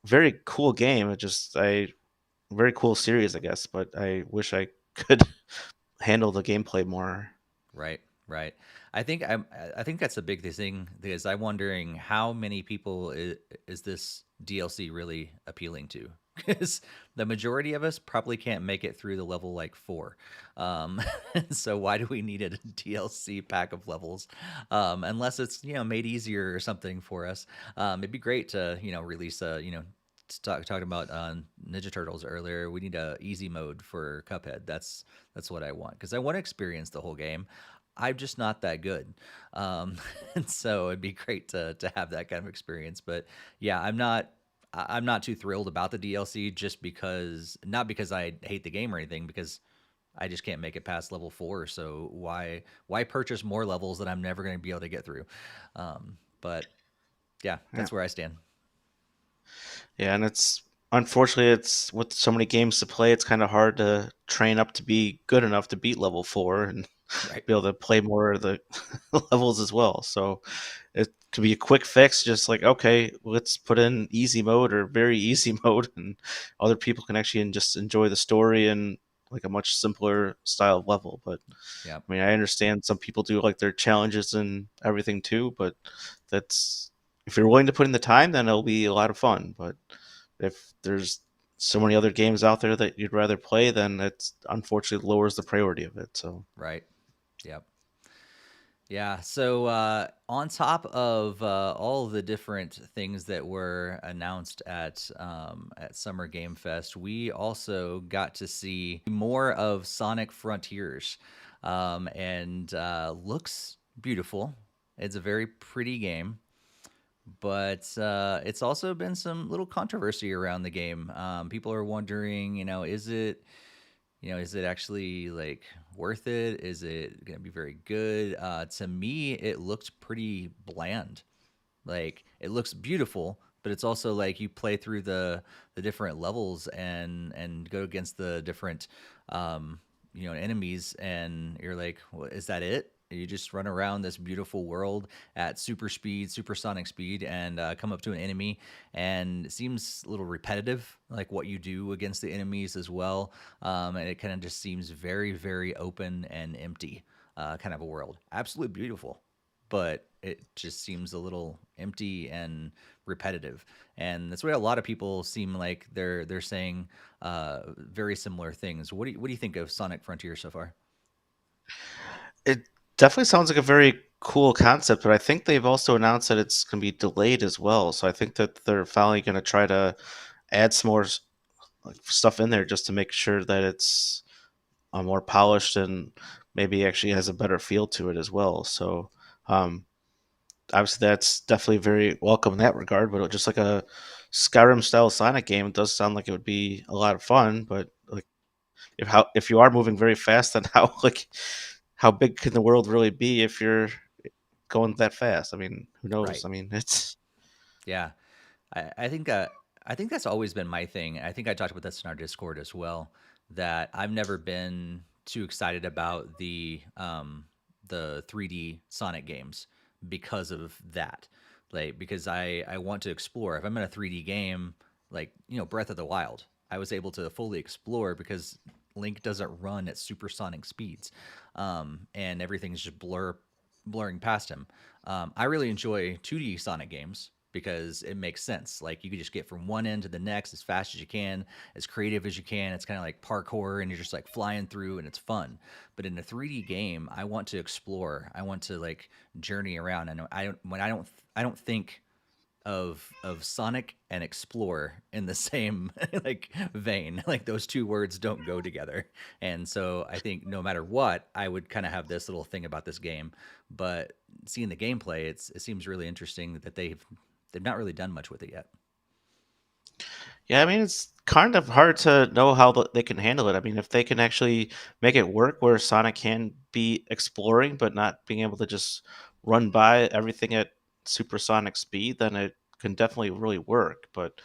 very cool game. It just I very cool series, I guess. But I wish I could handle the gameplay more. Right, right. I think that's a big thing because I'm wondering how many people is this DLC really appealing to? Because the majority of us probably can't make it through the level like 4. Um, so why do we need a DLC pack of levels? Unless it's, made easier or something for us. It'd be great to, release a, talking about Ninja Turtles earlier. We need a easy mode for Cuphead. That's what I want because I want to experience the whole game. I'm just not that good, and so it'd be great to have that kind of experience. But yeah, I'm not too thrilled about the DLC just because not because I hate the game or anything because I just can't make it past level 4. So why purchase more levels that I'm never going to be able to get through? But yeah, Yeah. that's where I stand. Yeah, and it's unfortunately it's with so many games to play, it's kind of hard to train up to be good enough to beat level 4 and Right. be able to play more of the levels as well. So it could be a quick fix, just like okay, let's put in easy mode or very easy mode, and other people can actually just enjoy the story and like a much simpler style of level. But Yeah. I mean, I understand some people do like their challenges and everything too, but that's if you're willing to put in the time, then it'll be a lot of fun. But if there's so many other games out there that you'd rather play, then it's unfortunately lowers the priority of it. So Right. Yep. Yeah. So on top of all of the different things that were announced at Summer Game Fest, we also got to see more of Sonic Frontiers, and looks beautiful. It's a very pretty game, but it's also been some little controversy around the game. People are wondering, is it actually like worth it? Is it going to be very good? To me, it looked pretty bland. Like it looks beautiful, but it's also like you play through the different levels and go against the different enemies, and you're like, well, is that it? You just run around this beautiful world at super speed, supersonic speed, and come up to an enemy, and it seems a little repetitive, like what you do against the enemies as well. And it kind of just seems very, very open and empty, kind of a world. Absolutely beautiful, but it just seems a little empty and repetitive. And that's why a lot of people seem like they're saying very similar things. What do you think of Sonic Frontier so far? It definitely sounds like a very cool concept, but I think they've also announced that it's going to be delayed as well. So I think that they're finally going to try to add some more like, stuff in there just to make sure that it's more polished and maybe actually has a better feel to it as well. So um, obviously that's definitely very welcome in that regard. But just like a Skyrim style Sonic game, it does sound like it would be a lot of fun. But like if you are moving very fast, then how big can the world really be if you're going that fast? I mean, who knows? Right. I mean, it's Yeah. I think that's always been my thing. I think I talked about this in our Discord as well. That I've never been too excited about the 3D Sonic games because of that. Like because I want to explore. If I'm in a 3D game, like Breath of the Wild, I was able to fully explore because Link doesn't run at supersonic speeds, and everything's just blurring past him. I really enjoy 2D Sonic games because it makes sense. Like you can just get from one end to the next as fast as you can, as creative as you can. It's kind of like parkour, and you're just like flying through, and it's fun. But in a 3D game, I want to explore. I want to like journey around. And I don't think of Sonic and explore in the same like vein. Like those two words don't go together. And so I think no matter what, I would kind of have this little thing about this game. But seeing the gameplay, it seems really interesting that they've not really done much with it yet. yeah. I mean, it's kind of hard to know how they can handle it. I mean, if they can actually make it work where Sonic can be exploring but not being able to just run by everything at supersonic speed, then it can definitely really work. But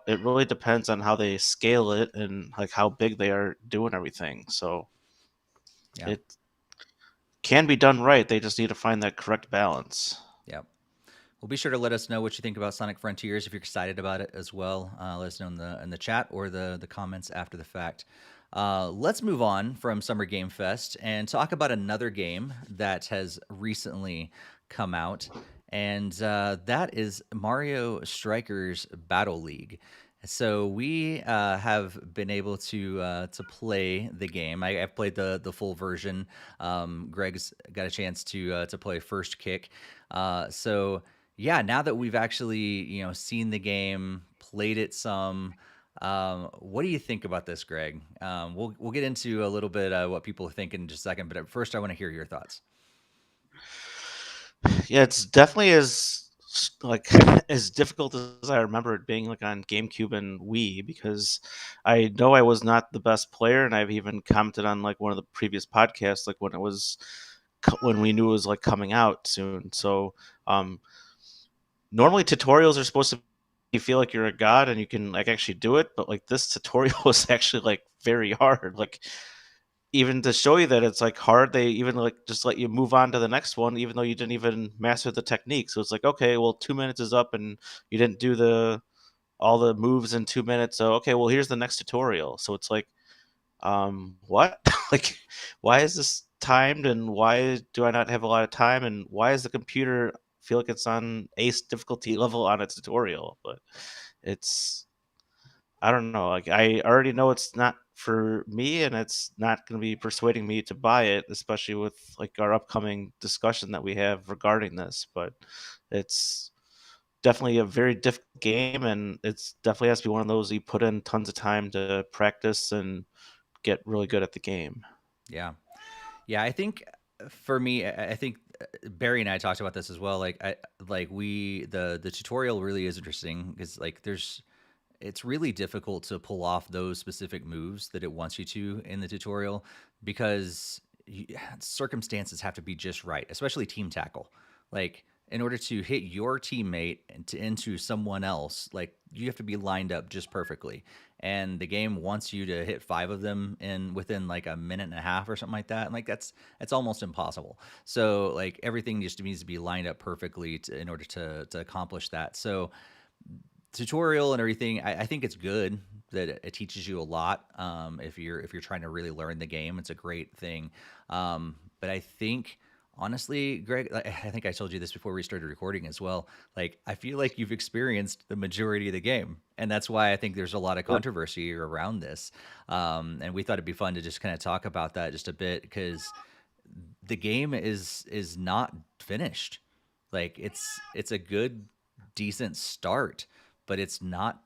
it really depends on how they scale it and like how big they are doing everything. So Yeah. it can be done right. They just need to find that correct balance. Yeah. Well, be sure to let us know what you think about Sonic Frontiers if you're excited about it as well. Let us know in the chat or the comments after the fact. Let's move on from Summer Game Fest and talk about another game that has recently come out, and that is Mario Strikers Battle League. So we have been able to play the game. I've played the full version. Greg's got a chance to play First Kick. So yeah, now that we've actually seen the game, played it some, what do you think about this, Greg? We'll get into a little bit what people think in just a second, but first I want to hear your thoughts. Yeah, it's definitely like as difficult as I remember it being like on GameCube and Wii because I know I was not the best player, and I've even commented on like one of the previous podcasts, like when it was when we knew it was like coming out soon. So um, normally tutorials are supposed to you feel like you're a god and you can like actually do it, but like this tutorial was actually like very hard. Like even to show you that it's like hard, they even like just let you move on to the next one, even though you didn't even master the technique. So it's like, okay, well, 2 minutes is up and you didn't do the all the moves in 2 minutes. So okay, well, here's the next tutorial. So it's like, what? Like, why is this timed and why do I not have a lot of time and why is the computer feel like it's on ace difficulty level on its tutorial? But it's I don't know. Like I already know it's not for me, and it's not going to be persuading me to buy it, especially with like our upcoming discussion that we have regarding this. But it's definitely a very difficult game, and it's definitely has to be one of those you put in tons of time to practice and get really good at the game. Yeah. Yeah, I think for me, I think Barry and I talked about this as well. The tutorial really is interesting because like there's it's really difficult to pull off those specific moves that it wants you to in the tutorial because circumstances have to be just right, especially team tackle. Like in order to hit your teammate into someone else, like you have to be lined up just perfectly. And the game wants you to hit five of them in within like a minute and a half or something like that. And like that's almost impossible. So like everything just needs to be lined up perfectly in order to accomplish that. So tutorial and everything, I think it's good that it teaches you a lot. If you're trying to really learn the game, it's a great thing. But I think honestly, Greg, I think I told you this before we started recording as well. Like I feel like you've experienced the majority of the game, and that's why I think there's a lot of Yep. controversy around this. And we thought it'd be fun to just kind of talk about that just a bit because the game is not finished. Like it's a good decent start, but it's not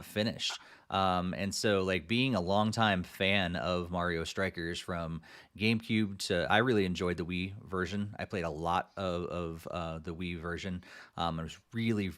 finished. And so like being a longtime fan of Mario Strikers from GameCube to I really enjoyed the Wii version. I played a lot of the Wii version. I was really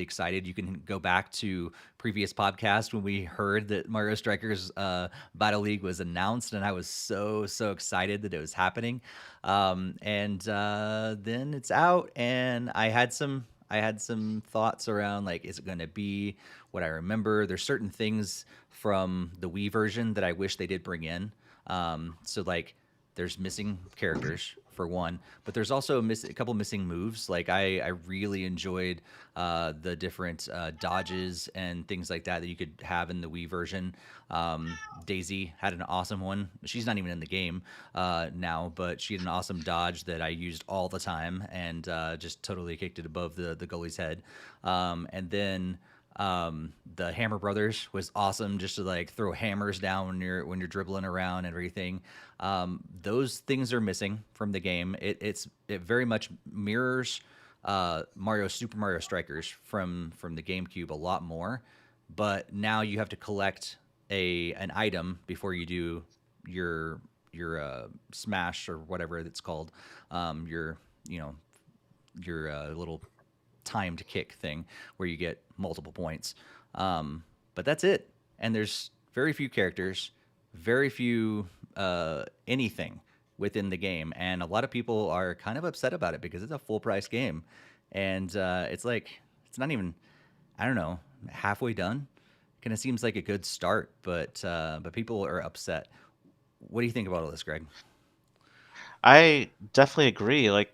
excited. You can go back to previous podcast when we heard that Mario Strikers Battle League was announced, and I was so excited that it was happening. And then it's out, and I had some thoughts around like, is it going to be what I remember? There's certain things from the Wii version that I wish they did bring in. So like, there's missing characters for one, but there's also a couple missing moves. Like I really enjoyed the different dodges and things like that you could have in the Wii version. Daisy had an awesome one. She's not even in the game now, but she had an awesome dodge that I used all the time and just totally kicked it above the goalie's head. And then the Hammer Brothers was awesome, just to like throw hammers down when you're dribbling around and everything. Those things are missing from the game. It very much mirrors Super Mario Strikers from the GameCube a lot more, but now you have to collect an item before you do your smash or whatever it's called. Your you know your little timed kick thing where you get multiple points. But that's it. And there's very few characters, very few anything within the game, and a lot of people are kind of upset about it because it's a full price game, and it's like it's not even, I don't know, halfway done. Kind of seems like a good start, but people are upset. What do you think about all this, Greg? I definitely agree. Like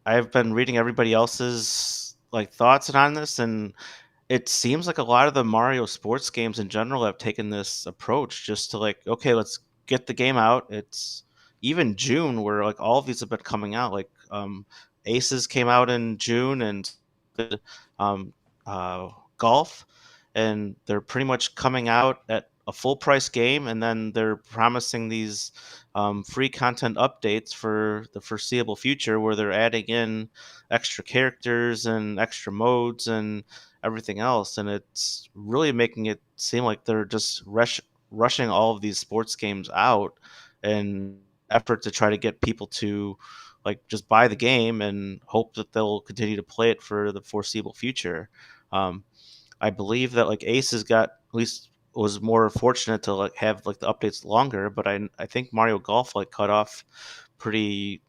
I've been reading everybody else's like thoughts on this, and it seems like a lot of the Mario sports games in general have taken this approach just to like, okay, let's get the game out. It's even June where like all of these have been coming out. Like Aces came out in June, and um, Golf, and they're pretty much coming out at a full price game, and then they're promising these free content updates for the foreseeable future where they're adding in extra characters and extra modes and everything else, and it's really making it seem like they're just rushing all of these sports games out in effort to try to get people to like just buy the game and hope that they'll continue to play it for the foreseeable future. Um, I believe that like Ace has got at least was more fortunate to like have like the updates longer, but I think Mario Golf like cut off pretty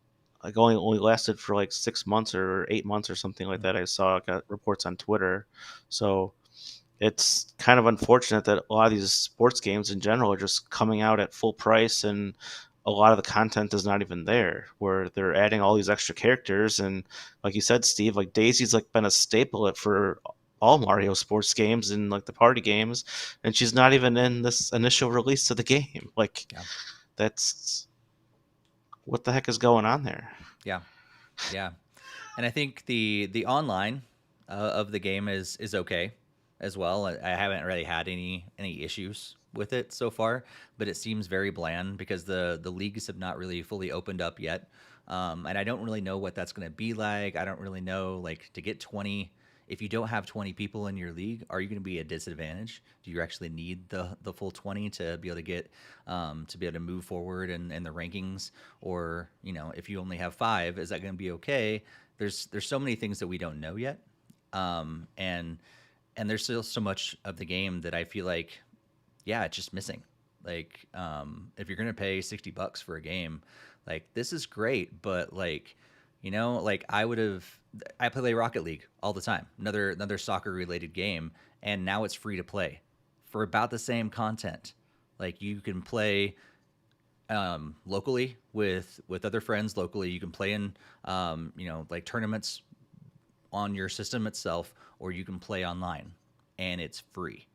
like only lasted for like 6 months or 8 months or something like that. I saw got reports on Twitter, so it's kind of unfortunate that a lot of these sports games in general are just coming out at full price, and a lot of the content is not even there where they're adding all these extra characters. And like you said, Steve, like Daisy's like been a staple for all Mario sports games and like the party games, and she's not even in this initial release of the game. Like Yeah, that's what the heck is going on there? yeah, yeah. And I think the online of the game is okay. as well. I haven't really had any issues with it so far, but it seems very bland because the leagues have not really fully opened up yet, and I don't really know what that's going to be like. I don't really know, like, to get 20. If you don't have 20 people in your league, are you going to be at a disadvantage? Do you actually need the full 20 to be able to get to be able to move forward in the rankings? Or, if you only have 5, is that going to be okay? There's so many things that we don't know yet, and there's still so much of the game that I feel like, yeah, it's just missing. Like, if you're gonna pay $60 for a game, like, this is great, but, like, like, I play Rocket League all the time, another soccer related game, and now it's free to play for about the same content. Like, you can play locally with other friends locally. You can play in like tournaments on your system itself, or you can play online, and it's free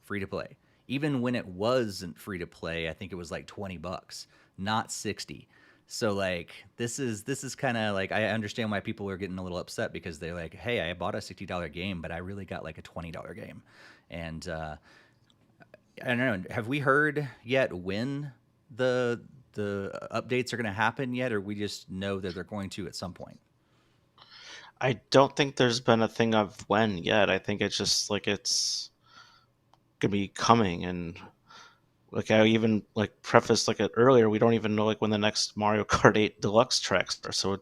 to play. Even when it wasn't free to play, I think it was like $20, not 60. So, like, this is kind of like, I understand why people are getting a little upset, because they're like, hey, I bought a $60 game, but I really got like a $20 game. And I don't know, have we heard yet when the updates are going to happen yet, or we just know that they're going to at some point? I don't think there's been a thing of when yet. I think it's just like it's gonna be coming, and like I even like prefaced like it earlier, we don't even know like when the next Mario Kart 8 Deluxe tracks are. So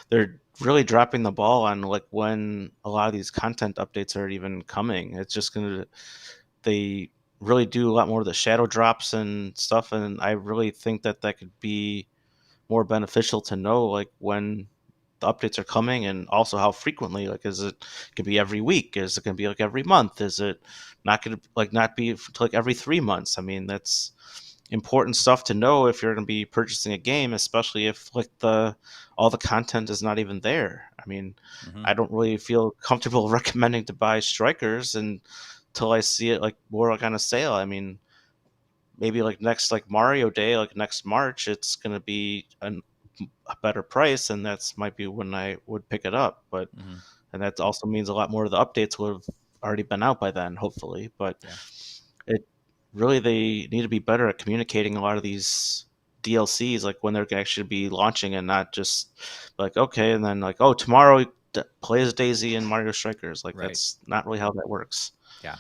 they're really dropping the ball on like when a lot of these content updates are even coming. It's just gonna they really do a lot more of the shadow drops and stuff, and I really think that that could be more beneficial to know like when the updates are coming, and also how frequently. Like, is it gonna be every week? Is it gonna be like every month? Is it not gonna like not be like every 3 months? I mean, that's important stuff to know if you're gonna be purchasing a game, especially if like the all the content is not even there. I mean, Hmm. I don't really feel comfortable recommending to buy Strikers until I see it like more like on a sale. I mean, maybe like next like Mario Day, like next March, it's gonna be a better price, and that's might be when I would pick it up. But Hmm. and that also means a lot more of the updates would have already been out by then, hopefully. But Yeah. it really they need to be better at communicating a lot of these DLCs, like when they're gonna actually be launching, and not just like okay, and then like oh tomorrow play as Daisy and Mario Strikers. Like Right. that's not really how that works. Yeah.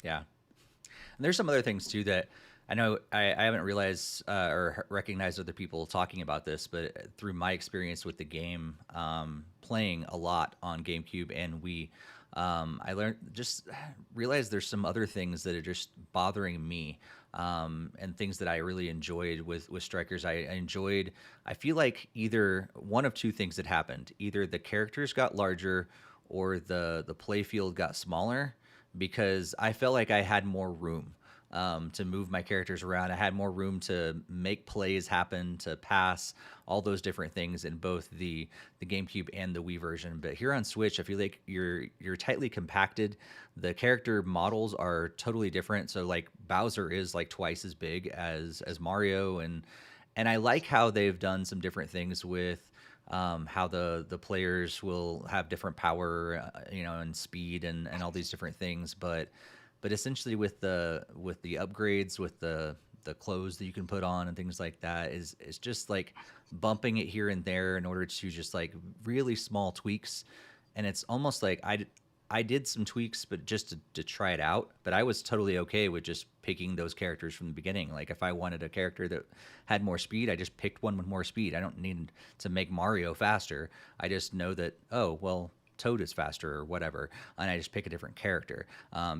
Yeah. And there's some other things too that I know I haven't realized or recognized other people talking about this, but through my experience with the game, playing a lot on GameCube and Wii, I learned, just realized there's some other things that are just bothering me, and things that I really enjoyed with Strikers. I enjoyed. I feel like either one of two things had happened: either the characters got larger, or the play field got smaller, because I felt like I had more room to move my characters around. I had more room to make plays happen, to pass, all those different things in both the GameCube and the Wii version. But here on Switch, I feel like you're tightly compacted. The character models are totally different. So, like, Bowser is like twice as big as Mario, and I like how they've done some different things with how the players will have different power, and speed, and all these different things. But essentially, with the upgrades, with the clothes that you can put on and things like that, is just like bumping it here and there in order to just like really small tweaks. And it's almost like I did some tweaks, but just to try it out. But I was totally okay with just picking those characters from the beginning. Like, if I wanted a character that had more speed, I just picked one with more speed. I don't need to make Mario faster. I just know that, oh, well, Toad is faster or whatever, and I just pick a different character,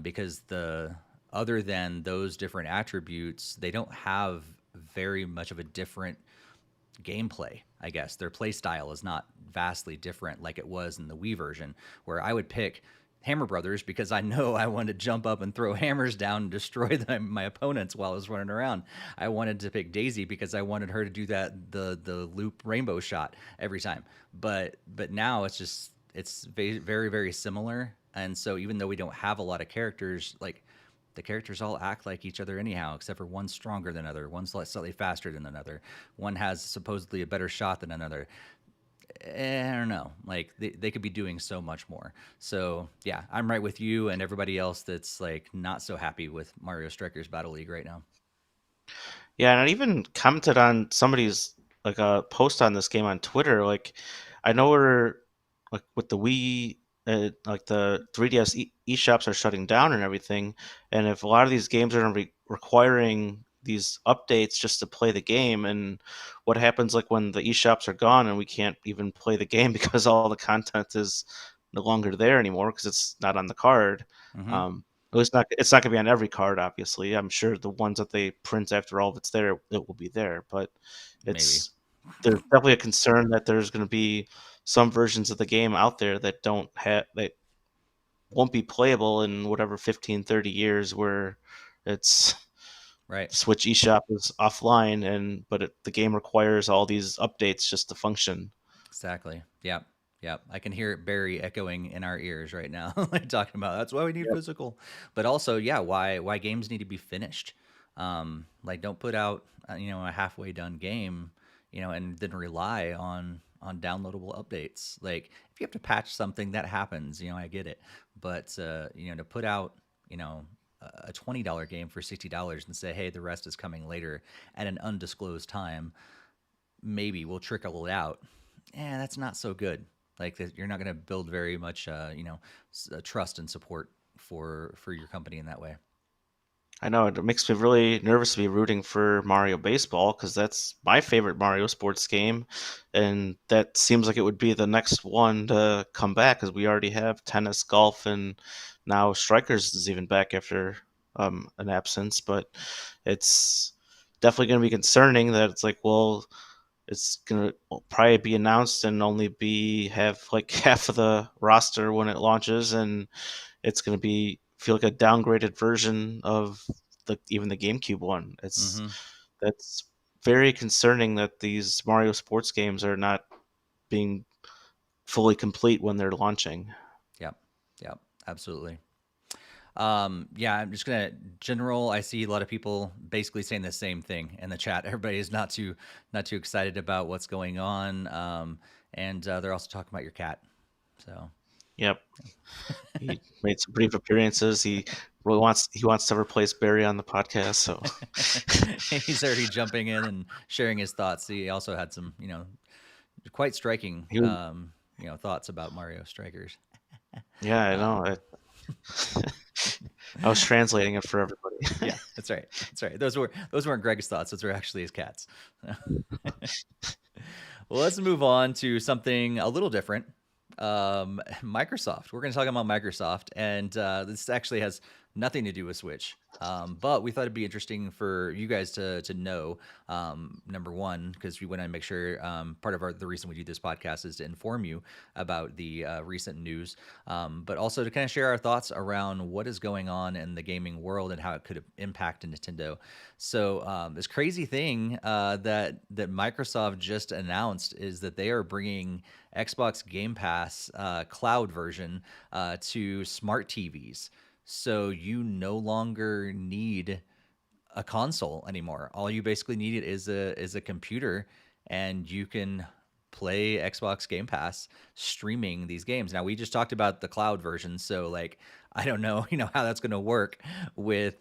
because the other than those different attributes, they don't have very much of a different gameplay. I guess their play style is not vastly different like it was in the Wii version, where I would pick Hammer Brothers because I know I wanted to jump up and throw hammers down and destroy my opponents while I was running around. I wanted to pick Daisy because I wanted her to do the loop rainbow shot every time. But now it's very very similar, and so even though we don't have a lot of characters, like, the characters all act like each other anyhow, except for one's stronger than another, one's slightly faster than another, one has supposedly a better shot than another. I don't know. Like they could be doing so much more. So yeah, I'm right with you and everybody else that's like not so happy with Mario Strikers Battle League right now. Yeah, and I even commented on somebody's like a post on this game on Twitter. Like, I know we're like with the Wii, like the 3DS eShops are shutting down and everything, and if a lot of these games are going to be requiring these updates just to play the game, and what happens like when the eShops are gone and we can't even play the game because all the content is no longer there anymore because it's not on the card. Mm-hmm. Um, it's not going to be on every card, obviously. I'm sure the ones that they print after all of it's there, it will be there. But Maybe. it's there's definitely a concern that there's going to be some versions of the game out there that don't have that won't be playable in whatever 15, 30 years where it's Right. the Switch eShop is offline but the game requires all these updates just to function. Exactly. Yep. Yep. I can hear it Barry echoing in our ears right now, like talking about that's why we need Yep. physical. But also, yeah, why games need to be finished. Like don't put out a halfway done game, and then rely on downloadable updates. Like if you have to patch something, that happens. I get it. But to put out you know a $20 game for $60 and say, hey, the rest is coming later at an undisclosed time, maybe we'll trickle it out. That's not so good. Like you're not going to build very much, trust and support for your company in that way. I know it makes me really nervous to be rooting for Mario Baseball because that's my favorite Mario sports game, and that seems like it would be the next one to come back because we already have tennis, golf, and now Strikers is even back after an absence. But it's definitely going to be concerning that it's like, well, it's going to probably be announced and only be have like half of the roster when it launches, and it's going to be feel like a downgraded version of even the GameCube one. Mm-hmm. That's very concerning that these Mario sports games are not being fully complete when they're launching. Yep. Yep. Absolutely. Yeah, I'm just gonna general. I see a lot of people basically saying the same thing in the chat. Everybody is not too excited about what's going on, and they're also talking about your cat. So Yep, he made some brief appearances. He wants to replace Barry on the podcast. So he's already jumping in and sharing his thoughts. He also had some, quite striking, he was, thoughts about Mario Strikers. yeah, I know. Um, I was translating it for everybody. yeah, that's right. That's right. Those weren't Greg's thoughts. Those were actually his cats. Well, let's move on to something a little different. Microsoft. We're going to talk about Microsoft, and this actually has nothing to do with Switch. But we thought it'd be interesting for you guys to know. Number one, because we want to make sure part of the reason we do this podcast is to inform you about the recent news, but also to kind of share our thoughts around what is going on in the gaming world and how it could impact Nintendo. So this crazy thing that Microsoft just announced is that they are bringing Xbox Game Pass cloud version to smart TVs. So you no longer need a console anymore. All you basically need is a computer, and you can play Xbox Game Pass streaming these games. Now we just talked about the cloud version, so like I don't know, how that's going to work with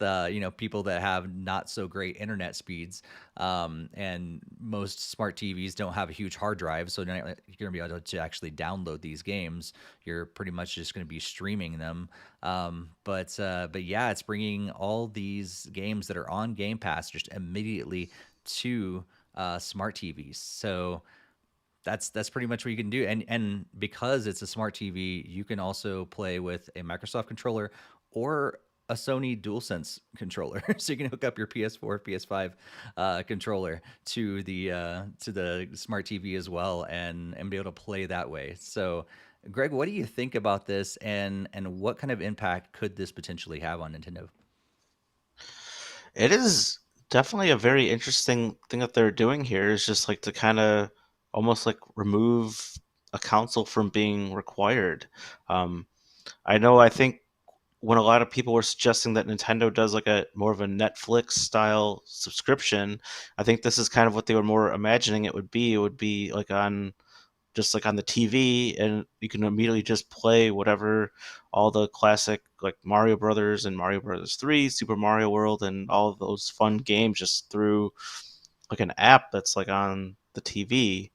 people that have not so great internet speeds, and most smart TVs don't have a huge hard drive, so you're going to be able to actually download these games. You're pretty much just going to be streaming them. But yeah, it's bringing all these games that are on Game Pass just immediately to smart TVs. So that's pretty much what you can do. And because it's a smart TV, you can also play with a Microsoft controller or a Sony DualSense controller. So you can hook up your PS4, PS5 controller to the smart TV as well, and be able to play that way. So, Greg, what do you think about this, and what kind of impact could this potentially have on Nintendo? It is definitely a very interesting thing that they're doing here is just like to kind of almost like remove a console from being required. Um, I think when a lot of people were suggesting that Nintendo does like a more of a Netflix style subscription, I think this is kind of what they were more imagining it would be. It would be like on just like on the TV, and you can immediately just play whatever, all the classic like Mario Brothers and Mario Brothers 3, Super Mario World, and all of those fun games just through like an app that's like on the TV.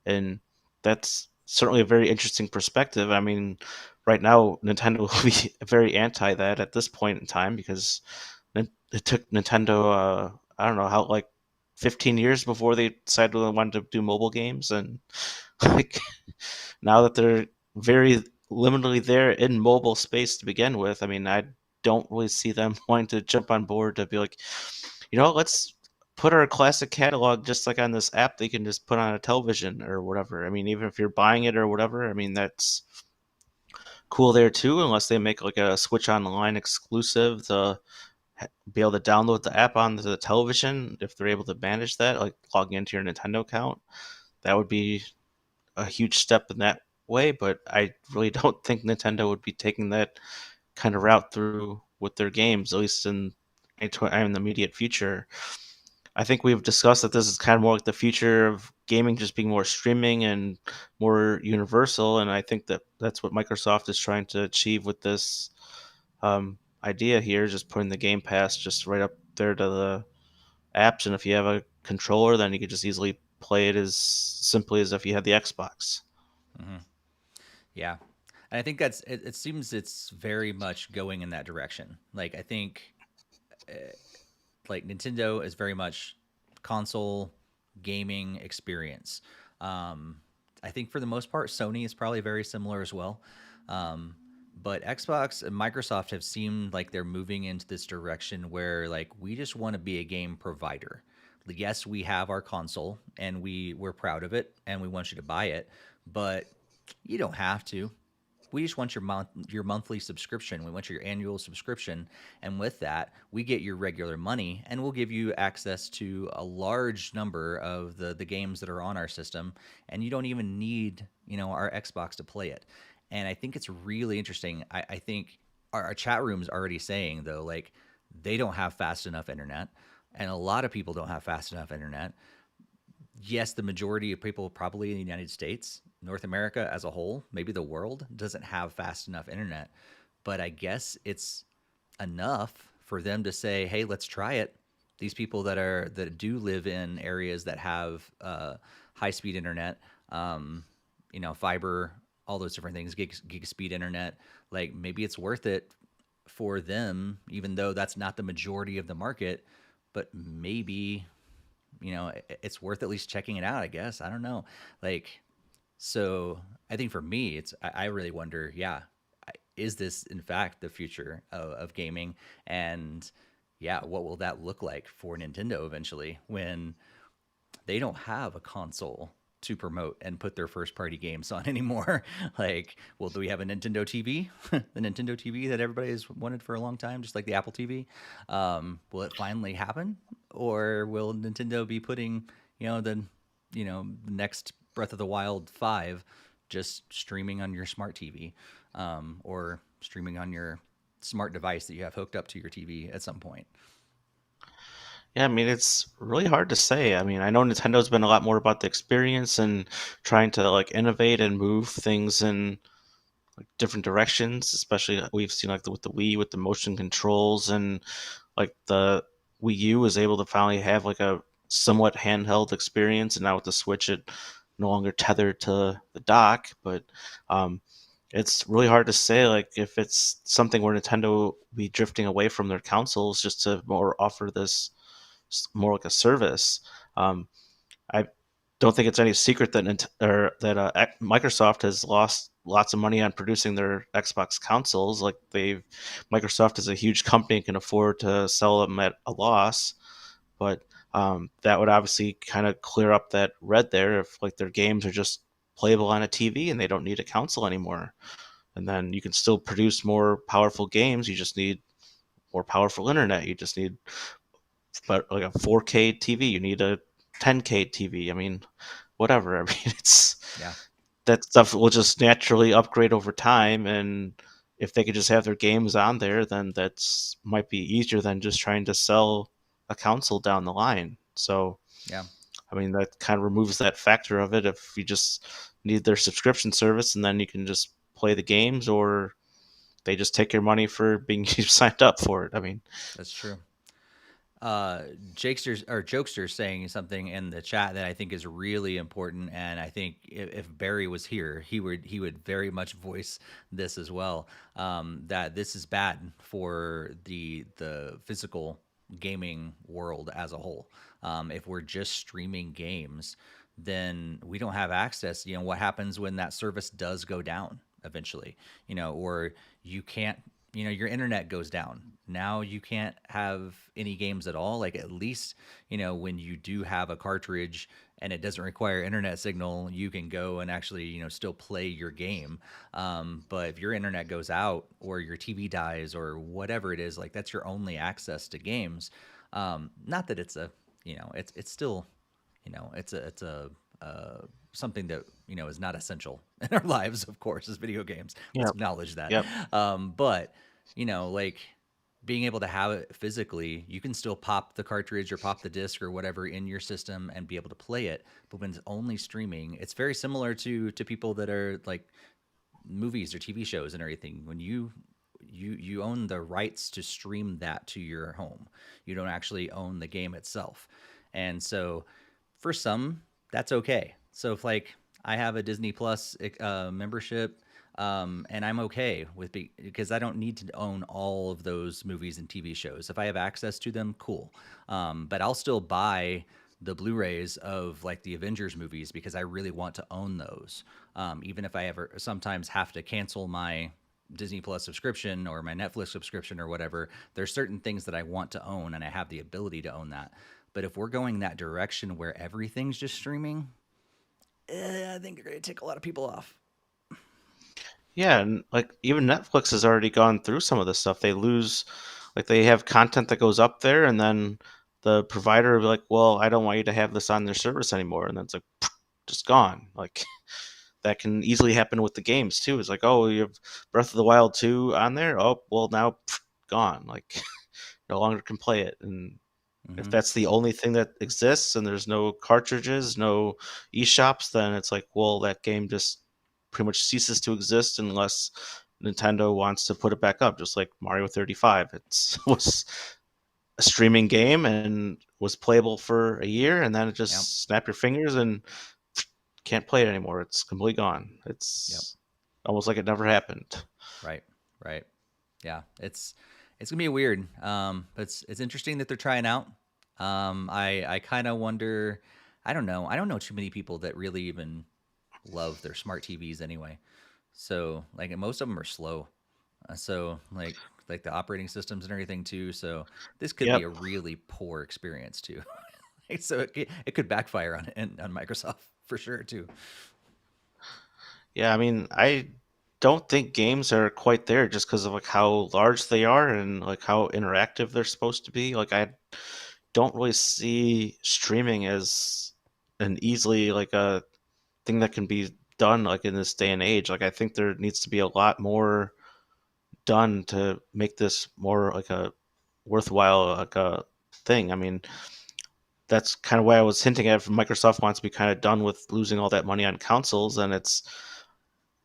And that's certainly a very interesting perspective. I mean, right now Nintendo will be very anti that at this point in time, because it took Nintendo I don't know how, like 15 years before they decided they wanted to do mobile games. And like now that they're very limitedly there in mobile space to begin with, I mean, I don't really see them wanting to jump on board to be like, let's put our classic catalog just like on this app they can just put on a television or whatever. I mean, even if you're buying it or whatever, I mean, that's cool there too, unless they make like a Switch Online exclusive to be able to download the app onto the television. If they're able to manage that, like logging into your Nintendo account, that would be a huge step in that way. But I really don't think Nintendo would be taking that kind of route through with their games, at least in the immediate future. I think we've discussed that this is kind of more like the future of gaming just being more streaming and more universal, and I think that that's what Microsoft is trying to achieve with this idea here, just putting the Game Pass just right up there to the apps, and if you have a controller, then you could just easily play it as simply as if you had the Xbox. Hmm. Yeah. And I think it seems it's very much going in that direction. Like, I think like Nintendo is very much console gaming experience. Um, I think for the most part, Sony is probably very similar as well. Um, but Xbox and Microsoft have seemed like they're moving into this direction where like we just want to be a game provider. Yes, we have our console and we're proud of it and we want you to buy it, but you don't have to. We just want your monthly subscription. We want your annual subscription, and with that, we get your regular money, and we'll give you access to a large number of the games that are on our system, and you don't even need our Xbox to play it. And I think it's really interesting. I think our chat room is already saying though, like they don't have fast enough internet, and a lot of people don't have fast enough internet. Yes, the majority of people probably in the United States, North America as a whole, maybe the world doesn't have fast enough internet. But I guess it's enough for them to say, "Hey, let's try it." These people that do live in areas that have high speed internet, fiber, all those different things, gig speed internet, like maybe it's worth it for them, even though that's not the majority of the market. But maybe it's worth at least checking it out, I guess. I don't know. Like, so I think for me, I really wonder, yeah, is this in fact the future of gaming? And yeah, what will that look like for Nintendo eventually when they don't have a console to promote and put their first party games on anymore? Like, well, do we have a Nintendo TV? The Nintendo TV that everybody has wanted for a long time, just like the Apple TV. Will it finally happen, or will Nintendo be putting the next Breath of the Wild 5 just streaming on your smart TV, or streaming on your smart device that you have hooked up to your TV at some point? Yeah, I mean, it's really hard to say. I mean, I know Nintendo's been a lot more about the experience and trying to like innovate and move things in like different directions, especially we've seen like with the Wii with the motion controls, and like the Wii U was able to finally have like a somewhat handheld experience, and now with the Switch it no longer tethered to the dock. But um it's really hard to say like if it's something where Nintendo will be drifting away from their consoles just to more offer this more like a service. um I don't think it's any secret that Microsoft has lost lots of money on producing their Xbox consoles. Like Microsoft is a huge company and can afford to sell them at a loss. But that would obviously kind of clear up that red there if like their games are just playable on a TV and they don't need a console anymore. And then you can still produce more powerful games. You just need more powerful internet. You just need but like a 4K TV. You need a 10K TV. I mean, whatever. I mean, it's Yeah. that stuff will just naturally upgrade over time, and if they could just have their games on there, then that's might be easier than just trying to sell a console down the line. So Yeah. I mean, that kind of removes that factor of it if you just need their subscription service and then you can just play the games, or they just take your money for being signed up for it. I mean, That's true. Jokester saying something in the chat that I think is really important, and I think if Barry was here, he would very much voice this as well. That this is bad for the physical gaming world as a whole. If we're just streaming games, then we don't have access. What happens when that service does go down eventually? Or you can't. Your internet goes down. Now you can't have any games at all. Like, at least, when you do have a cartridge and it doesn't require internet signal, you can go and actually, still play your game. But if your internet goes out or your TV dies or whatever it is, like, that's your only access to games. Not that it's it's still, it's a something that is not essential in our lives, of course, is video games. Let's yep, acknowledge that. yep, But like, being able to have it physically, you can still pop the cartridge or pop the disc or whatever in your system and be able to play it. But when it's only streaming, it's very similar to people that are like movies or TV shows and everything. When you own the rights to stream that to your home, you don't actually own the game itself. And so for some, that's okay. So if, like, I have a Disney Plus membership, and I'm okay with because I don't need to own all of those movies and TV shows. If I have access to them, cool. But I'll still buy the Blu-rays of, like, the Avengers movies because I really want to own those. Even if I ever sometimes have to cancel my Disney Plus subscription or my Netflix subscription or whatever, there's certain things that I want to own and I have the ability to own that. But if we're going that direction where everything's just streaming, I think you're going to take a lot of people off. yeah, and like even Netflix has already gone through some of this stuff. They lose, like they have content that goes up there, and then the provider will be like, "Well, I don't want you to have this on their service anymore," and then it's like just gone. Like that can easily happen with the games too. It's like, oh, you have Breath of the Wild 2 on there. Oh, well now gone. Like no longer can play it. And if Mm-hmm. that's the only thing that exists and there's no cartridges, no eShops, then it's like, well, that game just pretty much ceases to exist unless Nintendo wants to put it back up, just like Mario 35. It was a streaming game and was playable for a year, and then it Yep. just snap your fingers and can't play it anymore. It's completely gone. Yep. It's almost like it never happened. Right. Right. Yeah. It's gonna be weird. But it's interesting that they're trying out. I kind of wonder. I don't know. I don't know too many people that really even love their smart TVs anyway. So, like, most of them are slow. So, like the operating systems and everything too. So this could be Yep. a really poor experience too. So it could backfire on Microsoft for sure too. Yeah, I mean, I don't think games are quite there just because of like how large they are and like how interactive they're supposed to be. Like I don't really see streaming as an easily like a thing that can be done like in this day and age. Like I think there needs to be a lot more done to make this more like a worthwhile like a thing. I mean, that's kind of why I was hinting at if Microsoft wants to be kind of done with losing all that money on consoles, and it's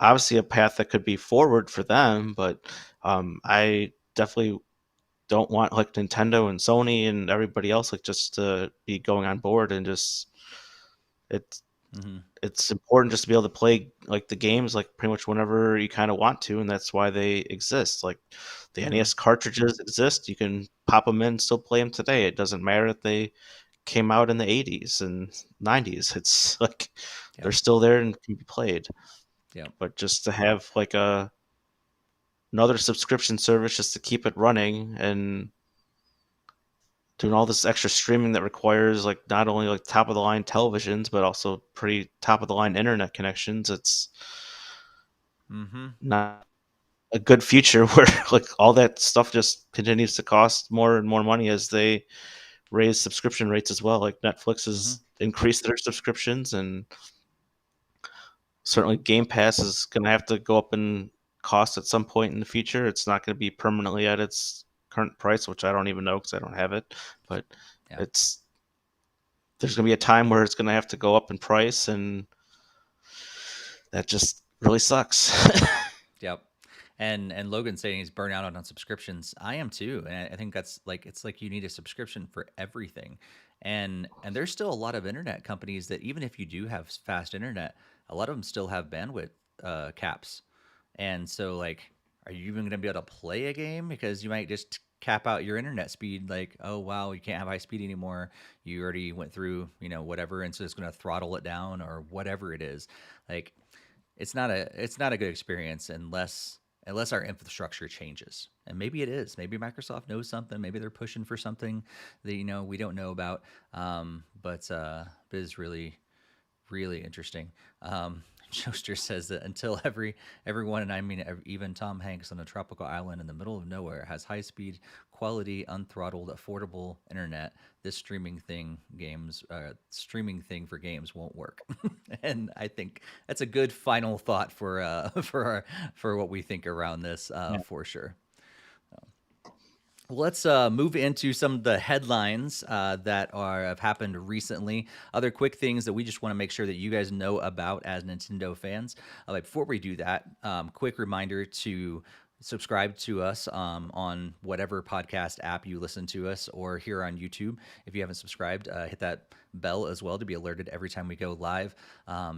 obviously a path that could be forward for them, but I definitely don't want like Nintendo and Sony and everybody else like just to be going on board and just it's Mm-hmm. it's important just to be able to play like the games like pretty much whenever you kind of want to, and that's why they exist. Like the Mm-hmm. NES cartridges exist, you can pop them in, still play them today. It doesn't matter if they came out in the 80s and 90s. It's like they're Yep. still there and can be played. Yep. But just to have like a another subscription service just to keep it running and doing all this extra streaming that requires like not only like top of the line televisions but also pretty top of the line internet connections. It's Mm-hmm. not a good future where like all that stuff just continues to cost more and more money as they raise subscription rates as well. Like Netflix Mm-hmm. has increased their subscriptions, and certainly Game Pass is going to have to go up in cost at some point in the future. It's not going to be permanently at its current price, which I don't even know because I don't have it. But Yeah. it's there's going to be a time where it's going to have to go up in price, and that just really sucks. Yep. And Logan's saying he's burnt out on subscriptions. I am too, and I think that's like it's like you need a subscription for everything, and there's still a lot of internet companies that even if you do have fast internet, a lot of them still have bandwidth caps, and so like, are you even going to be able to play a game because you might just cap out your internet speed? Like, oh wow, you can't have high speed anymore. You already went through whatever, and so it's going to throttle it down or whatever it is. Like it's not a good experience unless our infrastructure changes. And maybe it is. Maybe Microsoft knows something. Maybe they're pushing for something that we don't know about. But it's really really interesting. Joester says that until everyone, and I mean even Tom Hanks on a tropical island in the middle of nowhere, has high speed, quality, unthrottled, affordable internet, this streaming thing for games won't work. And I think that's a good final thought for for what we think around this Yeah. for sure. Let's move into some of the headlines that have happened recently. Other quick things that we just want to make sure that you guys know about as Nintendo fans. Before we do that, quick reminder to subscribe to us on whatever podcast app you listen to us, or here on YouTube. If you haven't subscribed, hit that bell as well to be alerted every time we go live.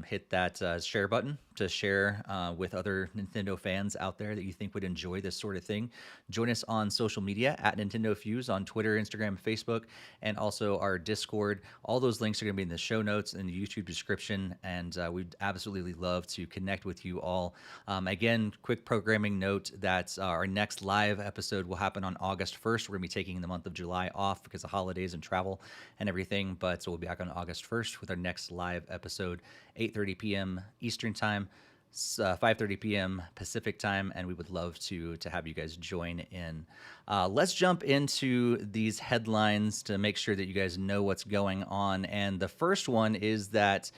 Hit that share button to share with other Nintendo fans out there that you think would enjoy this sort of thing. Join us on social media at NintendoFuse on Twitter, Instagram, Facebook, and also our Discord. All those links are going to be in the show notes and the YouTube description, and we'd absolutely love to connect with you all. Again, quick programming note that our next live episode will happen on August 1st. We're going to be taking the month of July off because of holidays and travel and everything, but so we'll be back on August 1st with our next live episode, 8:30 p.m. Eastern Time, 5:30 p.m. Pacific Time, and we would love to have you guys join in. Let's jump into these headlines to make sure that you guys know what's going on. And the first one is that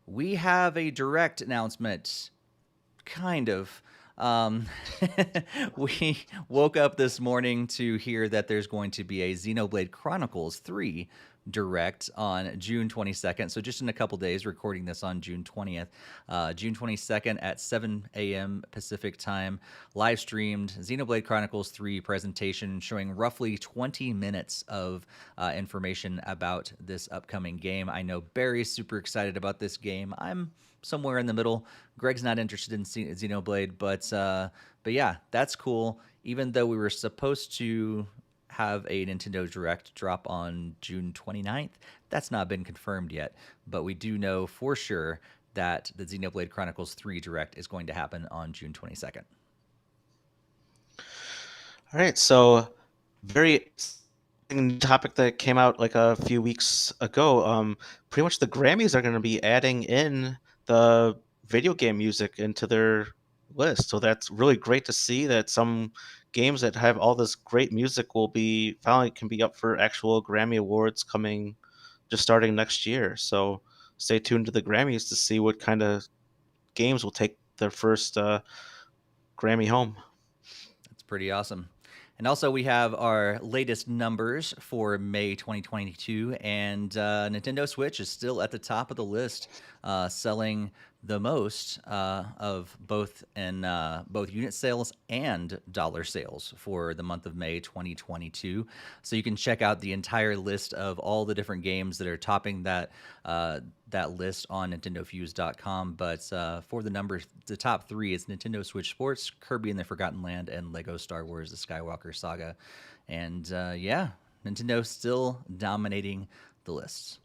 we have a direct announcement, kind of. Um, we woke up this morning to hear that there's going to be a Xenoblade Chronicles 3 direct on June 22nd. So just in a couple days, recording this on June 20th. June 22nd at 7 a.m. Pacific time, live streamed Xenoblade Chronicles 3 presentation showing roughly 20 minutes of information about this upcoming game. I know Barry's super excited about this game. I'm somewhere in the middle. Greg's not interested in Xenoblade, but yeah, that's cool. Even though we were supposed to have a Nintendo Direct drop on June 29th, that's not been confirmed yet, but we do know for sure that the Xenoblade Chronicles 3 Direct is going to happen on June 22nd. All right, so very topic that came out like a few weeks ago. Pretty much the Grammys are going to be adding in the video game music into their list. So that's really great to see that some games that have all this great music will be finally can be up for actual Grammy awards coming just starting next year. So stay tuned to the Grammys to see what kind of games will take their first Grammy home. That's pretty awesome. And also, we have our latest numbers for May 2022, and Nintendo Switch is still at the top of the list, selling the most of both unit sales and dollar sales for the month of May 2022. So you can check out the entire list of all the different games that are topping that list on NintendoFuse.com. But for the numbers, the top three is Nintendo Switch Sports, Kirby and the Forgotten Land, and Lego Star Wars: The Skywalker Saga. And yeah, Nintendo still dominating the lists.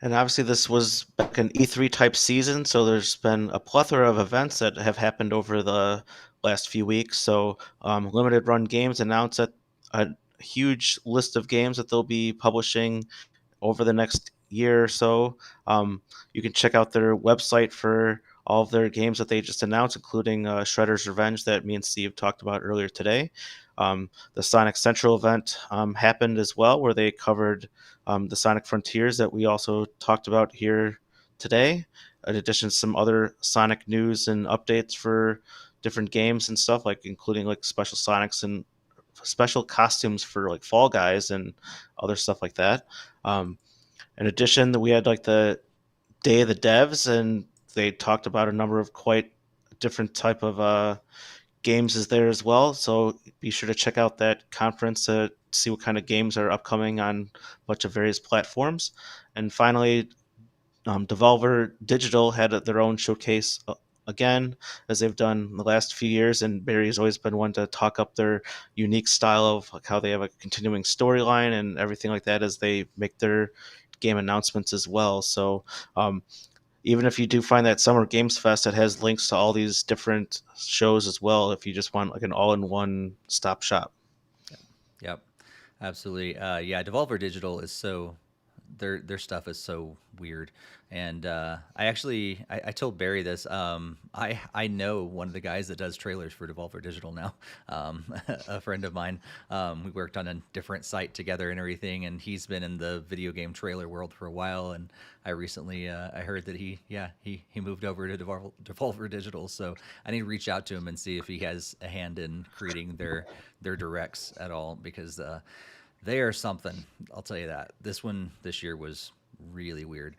And obviously, this was back an E3 type season, so there's been a plethora of events that have happened over the last few weeks. So, Limited Run Games announced a huge list of games that they'll be publishing over the next year or so. You can check out their website for all of their games that they just announced, including Shredder's Revenge that me and Steve talked about earlier today. The Sonic Central event happened as well, where they covered the Sonic Frontiers that we also talked about here today. In addition to some other Sonic news and updates for different games and stuff, like including like special Sonics and special costumes for like Fall Guys and other stuff like that. Um, in addition, we had like the Day of the Devs, and they talked about a number of quite different type of games is there as well. So be sure to check out that conference to see what kind of games are upcoming on a bunch of various platforms. And finally, Devolver Digital had their own showcase again, as they've done the last few years. And Barry's always been one to talk up their unique style of like how they have a continuing storyline and everything like that as they make their game announcements as well. So um, even if you do find that Summer Games Fest, it has links to all these different shows as well. If you just want like an all-in-one stop shop. Yep. Yep. Absolutely. Yeah, Devolver Digital is so their stuff is so weird. And I told Barry this. I know one of the guys that does trailers for Devolver Digital now. A friend of mine. We worked on a different site together and everything, and he's been in the video game trailer world for a while. And I recently I heard that he moved over to Devolver Digital. So I need to reach out to him and see if he has a hand in creating their directs at all, because they are something. I'll tell you that. This year was really weird.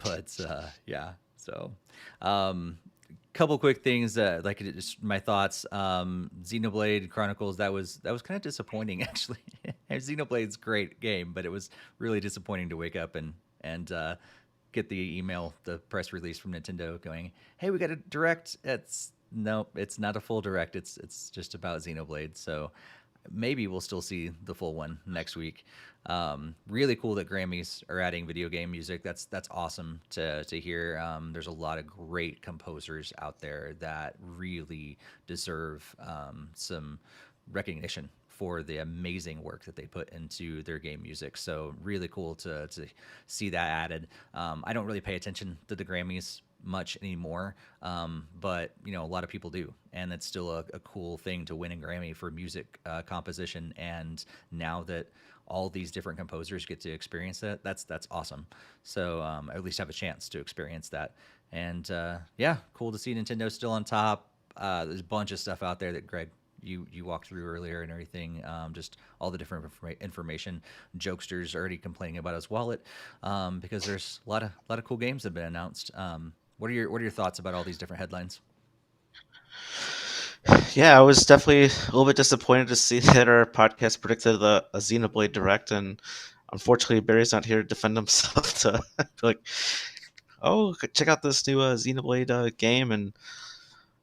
But yeah, so couple quick things like just my thoughts. Xenoblade Chronicles, that was kind of disappointing actually. Xenoblade's great game, but it was really disappointing to wake up and get the email, the press release from Nintendo going, "Hey, we got a direct." It's Nope, it's not a full direct. It's just about Xenoblade. So maybe we'll still see the full one next week. Really cool that Grammys are adding video game music. That's awesome to hear. There's a lot of great composers out there that really deserve some recognition for the amazing work that they put into their game music. So really cool to see that added. I don't really pay attention to the Grammys much anymore, but a lot of people do, and it's still a cool thing to win a Grammy for music composition. And now that all these different composers get to experience that, that's awesome. So at least have a chance to experience that. And yeah, cool to see Nintendo still on top. There's a bunch of stuff out there that Greg, you walked through earlier and everything. Just all the different information. Jokesters already complaining about his wallet, because there's a lot of cool games that have been announced. What are your thoughts about all these different headlines? Yeah, I was definitely a little bit disappointed to see that our podcast predicted a Xenoblade Direct, and unfortunately Barry's not here to defend himself to be like, oh, check out this new Xenoblade game. And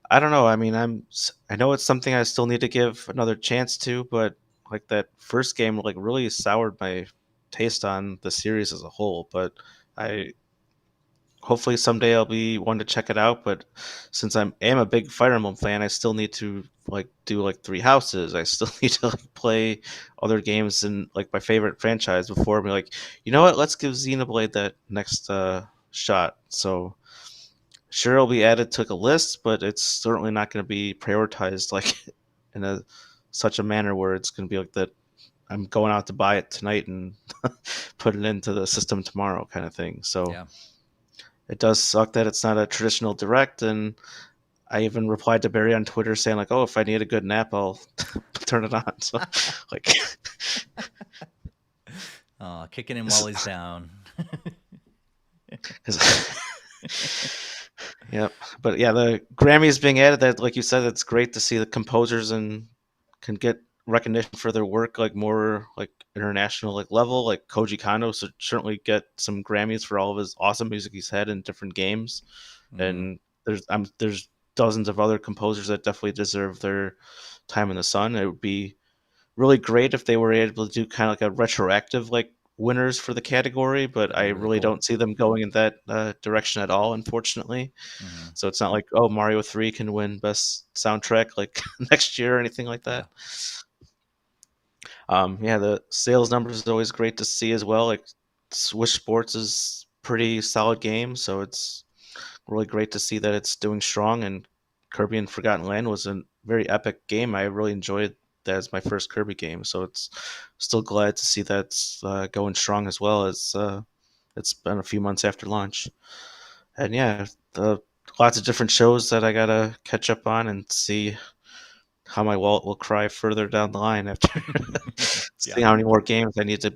I don't know. I mean, I know it's something I still need to give another chance to, but like that first game like really soured my taste on the series as a whole. But I hopefully someday I'll be one to check it out. But since am a big Fire Emblem fan, I still need to like do like Three Houses. I still need to like play other games in like my favorite franchise before I'm like, you know what? Let's give Xenoblade that next shot. So sure, it'll be added to like a list, but it's certainly not going to be prioritized like in a such a manner where it's going to be like that. I'm going out to buy it tonight and put it into the system tomorrow, kind of thing. So Yeah. it does suck that it's not a traditional direct. And I even replied to Barry on Twitter saying like, "Oh, if I need a good nap, I'll turn it on." So like, Kicking him while he's down. yep. But yeah, the Grammys being added, that like you said, it's great to see the composers and can get recognition for their work like more like international like level. Like Koji Kondo should certainly get some Grammys for all of his awesome music he's had in different games. Hmm. And there's dozens of other composers that definitely deserve their time in the sun. It would be really great if they were able to do kind of like a retroactive like winners for the category, but That'd I be really really cool. don't see them going in that direction at all, unfortunately. Hmm. So it's not like, oh, Mario 3 can win best soundtrack like next year or anything like Yeah. that. Yeah, the sales numbers is always great to see as well. Like Swiss Sports is pretty solid game, so it's really great to see that it's doing strong. And Kirby and Forgotten Land was a very epic game. I really enjoyed that as my first Kirby game, so it's still glad to see that's going strong as well as it's been a few months after launch. And yeah, the lots of different shows that I gotta catch up on and see how my wallet will cry further down the line after Yeah. seeing how many more games I need to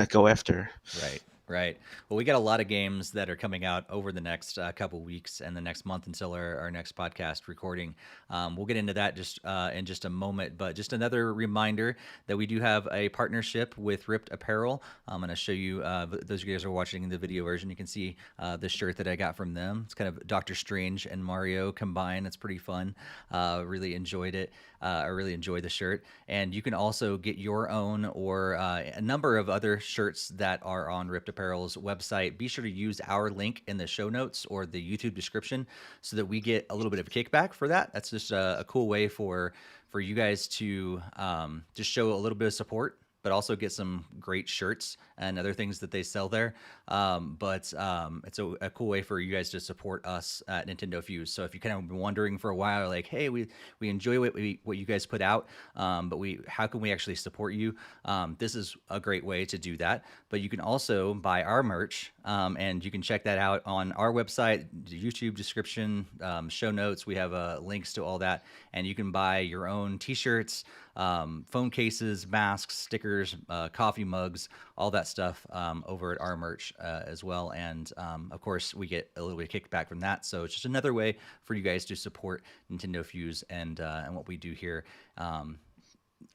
go after. Right, right. Well, we got a lot of games that are coming out over the next couple weeks and the next month until our next podcast recording. We'll get into that just in just a moment, but just another reminder that we do have a partnership with Ripped Apparel. I'm going to show you, those of you guys who are watching the video version, you can see the shirt that I got from them. It's kind of Doctor Strange and Mario combined. It's pretty fun. Really enjoyed it. I really enjoyed the shirt. And you can also get your own or a number of other shirts that are on Ripped Apparel's website. Be sure to use our link in the show notes or the YouTube description so that we get a little bit of a kickback for that. That's just a cool way for you guys to just show a little bit of support, but also get some great shirts and other things that they sell there. But it's a cool way for you guys to support us at Nintendo Fuse. So if you kind of been wondering for a while, like, hey, we enjoy what you guys put out, but how can we actually support you? This is a great way to do that. But you can also buy our merch, and you can check that out on our website, the YouTube description, show notes. We have links to all that, and you can buy your own T-shirts, phone cases, masks, stickers, coffee mugs, all that stuff over at our merch as well. And of course, we get a little bit of kickback from that. So it's just another way for you guys to support Nintendo Fuse and what we do here.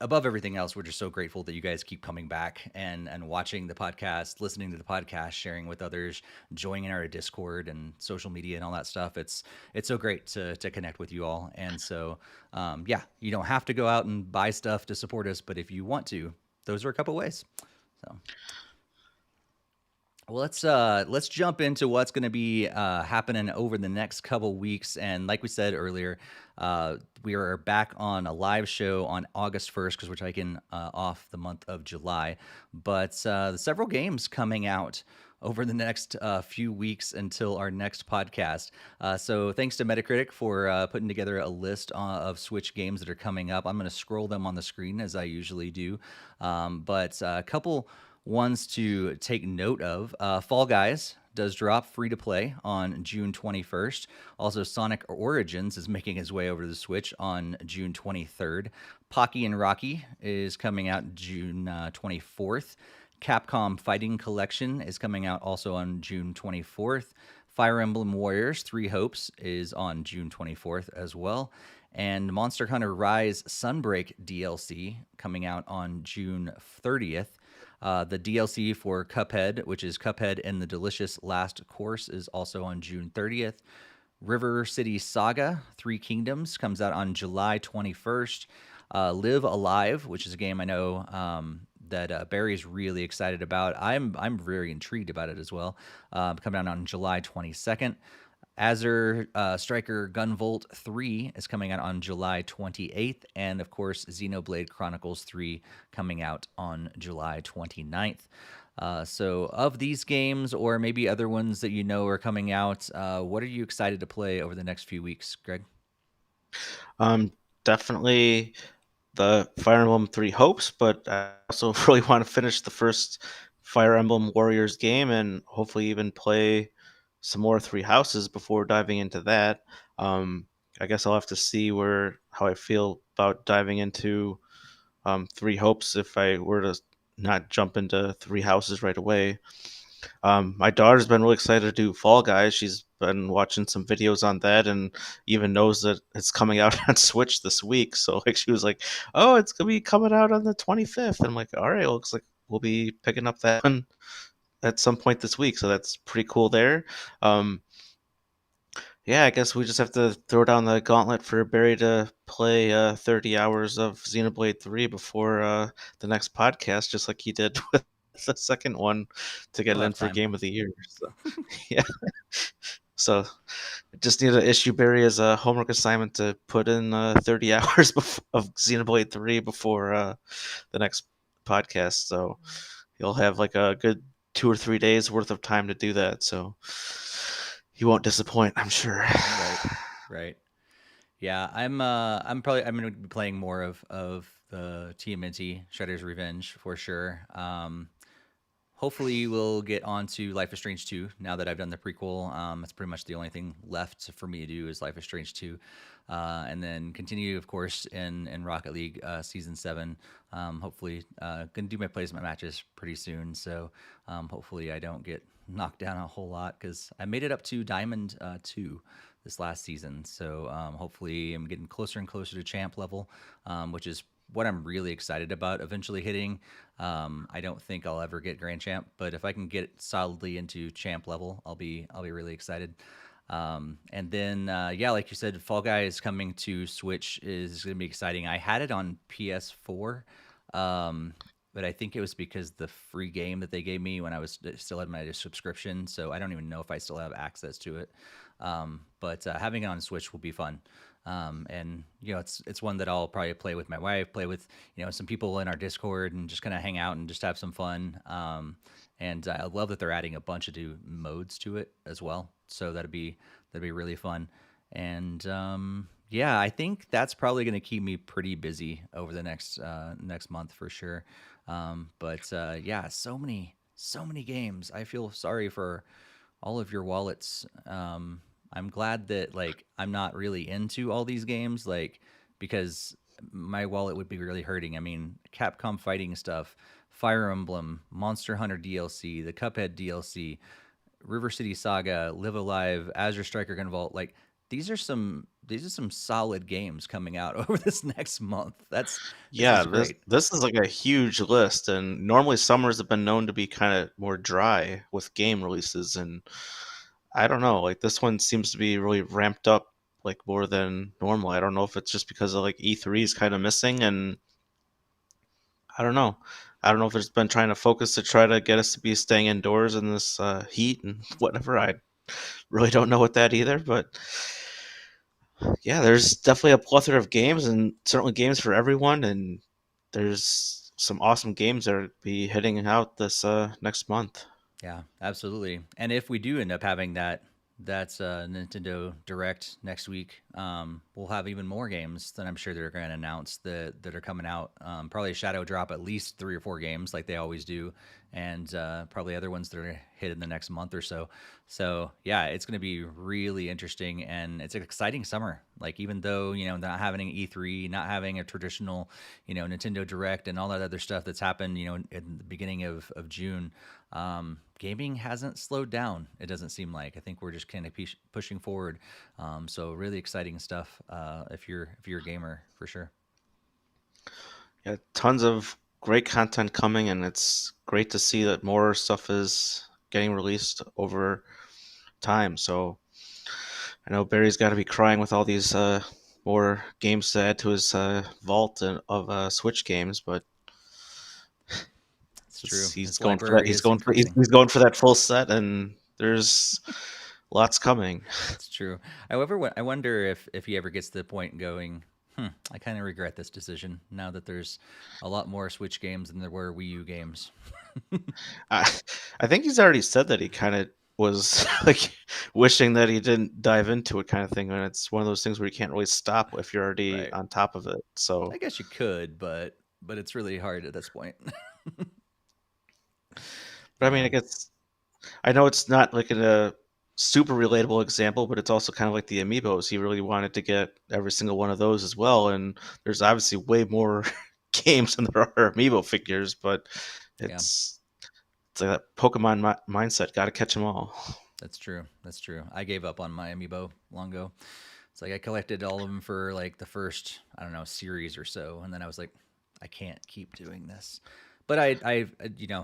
Above everything else, we're just so grateful that you guys keep coming back and watching the podcast, listening to the podcast, sharing with others, joining our Discord and social media and all that stuff. It's so great to connect with you all. And so, yeah, you don't have to go out and buy stuff to support us, but if you want to, those are a couple ways. So. Well, let's jump into what's going to be happening over the next couple weeks. And like we said earlier, we are back on a live show on August 1st because we're taking off the month of July. But several games coming out over the next few weeks until our next podcast. So thanks to Metacritic for putting together a list of Switch games that are coming up. I'm going to scroll them on the screen as I usually do. But a couple ones to take note of. Fall Guys does drop free to play on June 21st. Also, Sonic Origins is making his way over to the Switch on June 23rd. Pocky and Rocky is coming out June 24th. Capcom Fighting Collection is coming out also on June 24th. Fire Emblem Warriors 3 Hopes is on June 24th as well. And Monster Hunter Rise Sunbreak DLC coming out on June 30th. The DLC for Cuphead, which is Cuphead and the Delicious Last Course, is also on June 30th. River City Saga 3 Kingdoms comes out on July 21st. Live Alive, which is a game I know that Barry's really excited about. I'm very intrigued about it as well. Coming out on July 22nd. Azure Striker Gunvolt 3 is coming out on July 28th. And of course, Xenoblade Chronicles 3 coming out on July 29th. So of these games, or maybe other ones that you know are coming out, what are you excited to play over the next few weeks, Greg? Definitely the Fire Emblem 3 Hopes, but I also really want to finish the first Fire Emblem Warriors game and hopefully even play some more Three Houses before diving into that. I guess I'll have to see how I feel about diving into Three Hopes if I were to not jump into Three Houses right away. My daughter's been really excited to do Fall Guys. She's been watching some videos on that and even knows that it's coming out on Switch this week. So like she was like, "Oh, it's gonna be coming out on the 25th." I'm like, "All right, looks like we'll be picking up that one at some point this week." So that's pretty cool there. Yeah, I guess we just have to throw down the gauntlet for Barry to play 30 hours of Xenoblade 3 before the next podcast, just like he did with the second one to get You'll it in have for time. Game of the Year. So, yeah. So I just need to issue Barry as a homework assignment to put in 30 hours of Xenoblade 3 before the next podcast. So he'll have like a good 2 or 3 days worth of time to do that. So he won't disappoint, I'm sure. Right, right. Yeah, I'm gonna be playing more of the TMNT Shredder's Revenge for sure. Hopefully we'll get on to Life is Strange 2 now that I've done the prequel. It's pretty much the only thing left for me to do is Life is Strange 2. and then continue, of course, in Rocket League Season 7. Hopefully, going to do my placement matches pretty soon. So hopefully, I don't get knocked down a whole lot because I made it up to Diamond 2 this last season. So hopefully, I'm getting closer and closer to champ level, which is what I'm really excited about eventually hitting. I don't think I'll ever get Grand Champ, but if I can get solidly into champ level, I'll be really excited. And then yeah, like you said, Fall Guys coming to Switch is going to be exciting. I had it on PS4, um, but I think it was because the free game that they gave me when I was still had my subscription. So I don't even know if I still have access to it. But having it on Switch will be fun. And it's one that I'll probably play with my wife, play with some people in our Discord, and just kind of hang out and just have some fun. And I love that they're adding a bunch of new modes to it as well. So that'd be really fun. And yeah, I think that's probably going to keep me pretty busy over the next month for sure. But yeah, so many games. I feel sorry for all of your wallets. I'm glad that like I'm not really into all these games, like because my wallet would be really hurting. I mean, Capcom fighting stuff, Fire Emblem, Monster Hunter DLC, the Cuphead DLC, River City Saga, Live Alive, Azure Striker Gunvolt. Like these are some solid games coming out over this next month. This Yeah, is this great. this is like a huge list, and normally summers have been known to be kind of more dry with game releases, and I don't know, like this one seems to be really ramped up like more than normal. I don't know if it's just because of like E3 is kind of missing, and I don't know. I don't know if it's been trying to focus to try to get us to be staying indoors in this heat and whatever. I really don't know what that either, but yeah, there's definitely a plethora of games and certainly games for everyone, and there's some awesome games that are be hitting out this next month. Yeah, absolutely. And if we do end up having that's Nintendo Direct next week, we'll have even more games that I'm sure they're going to announce that are coming out. Probably a shadow drop at least 3 or 4 games like they always do, and probably other ones that are hit in the next month or so. So yeah, it's going to be really interesting, and it's an exciting summer. Like even though not having E3, not having a traditional Nintendo Direct and all that other stuff that's happened in the beginning of June. Gaming hasn't slowed down. It doesn't seem like. I think we're just kind of pushing forward. So really exciting stuff. If you're a gamer for sure. Yeah, tons of great content coming, and it's great to see that more stuff is getting released over time. So I know Barry's got to be crying with all these more games to add to his vault of Switch games, but It's true. he's His going for that. library is increasing. He's going for that full set, and there's lots coming. It's true. However, I wonder if he ever gets to the point going, I kind of regret this decision now that there's a lot more Switch games than there were Wii U games. I, I think he's already said that he kind of was like wishing that he didn't dive into it, kind of thing. And it's one of those things where you can't really stop if you're already Right. on top of it. I So, guess you could, but it's really hard at this point. but I mean, Yeah. I know it's not like a super relatable example, but it's also kind of like the amiibos. He really wanted to get every single one of those as well. And there's obviously way more games than there are amiibo figures, but Yeah. it's it's like that Pokemon mindset. Got to catch them all. That's true. That's true. I gave up on my amiibo long ago. It's like I collected all of them for like the first, I don't know, series or so, and then I was like, I can't keep doing this. But I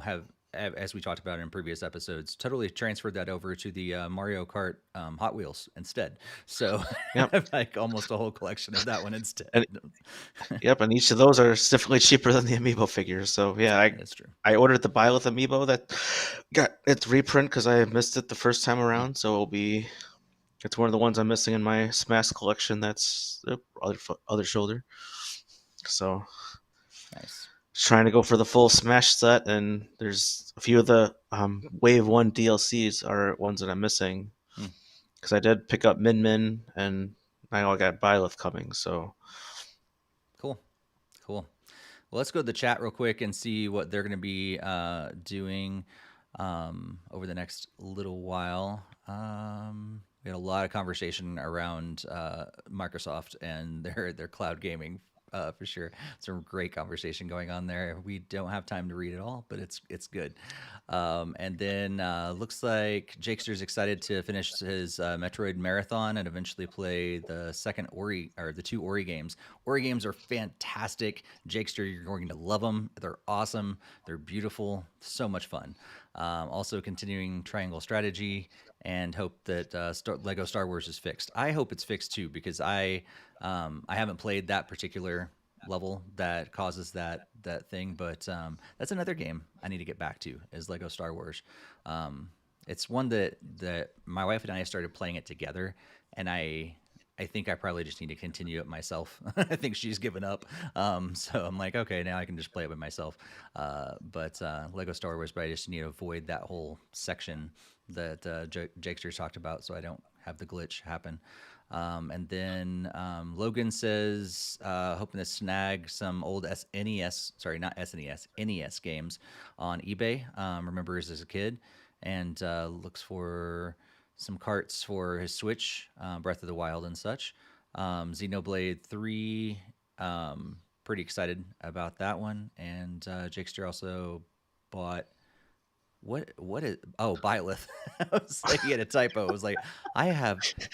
have, as we talked about in previous episodes, totally transferred that over to the Mario Kart Hot Wheels instead. So I Yep. have like almost a whole collection of that one And instead. yep, and each of those are significantly cheaper than the amiibo figures. So yeah, That's true. I ordered the Byleth amiibo that got its reprint because I missed it the first time Hmm, around. So it's one of the ones I'm missing in my Smash collection. That's other shoulder. So nice. trying to go for the full Smash set, and there's a few of the Wave One DLCs are ones that I'm missing Hmm, because I did pick up Min Min, and now I got Byleth coming. So cool. Cool. Well, let's go to the chat real quick and see what they're going to be doing over the next little while. We had a lot of conversation around Microsoft and their cloud gaming for sure. Some great conversation going on there. We don't have time to read it all, but it's good. And then looks like Jakester's excited to finish his Metroid marathon and eventually play the second Ori or the two Ori games. Ori games are fantastic. Jakester, you're going to love them. They're awesome. They're beautiful. So much fun. Also, continuing Triangle Strategy, and hope that Lego Star Wars is fixed. I hope it's fixed too because I haven't played that particular level that causes that thing, but that's another game I need to get back to is Lego Star Wars. It's one that my wife and I started playing it together, and I think I probably just need to continue it myself. I think she's given up. So I'm like, okay, now I can just play it by myself. But Lego Star Wars, but I just need to avoid that whole section that Jakester talked about so I don't have the glitch happen. And then Logan says, hoping to snag some old NES, sorry, not SNES, NES games on eBay. Remembers as a kid and looks for some carts for his Switch, Breath of the Wild and such. Xenoblade 3, pretty excited about that one. And Jakester also bought what is Byleth. I was like he had a typo. I was like,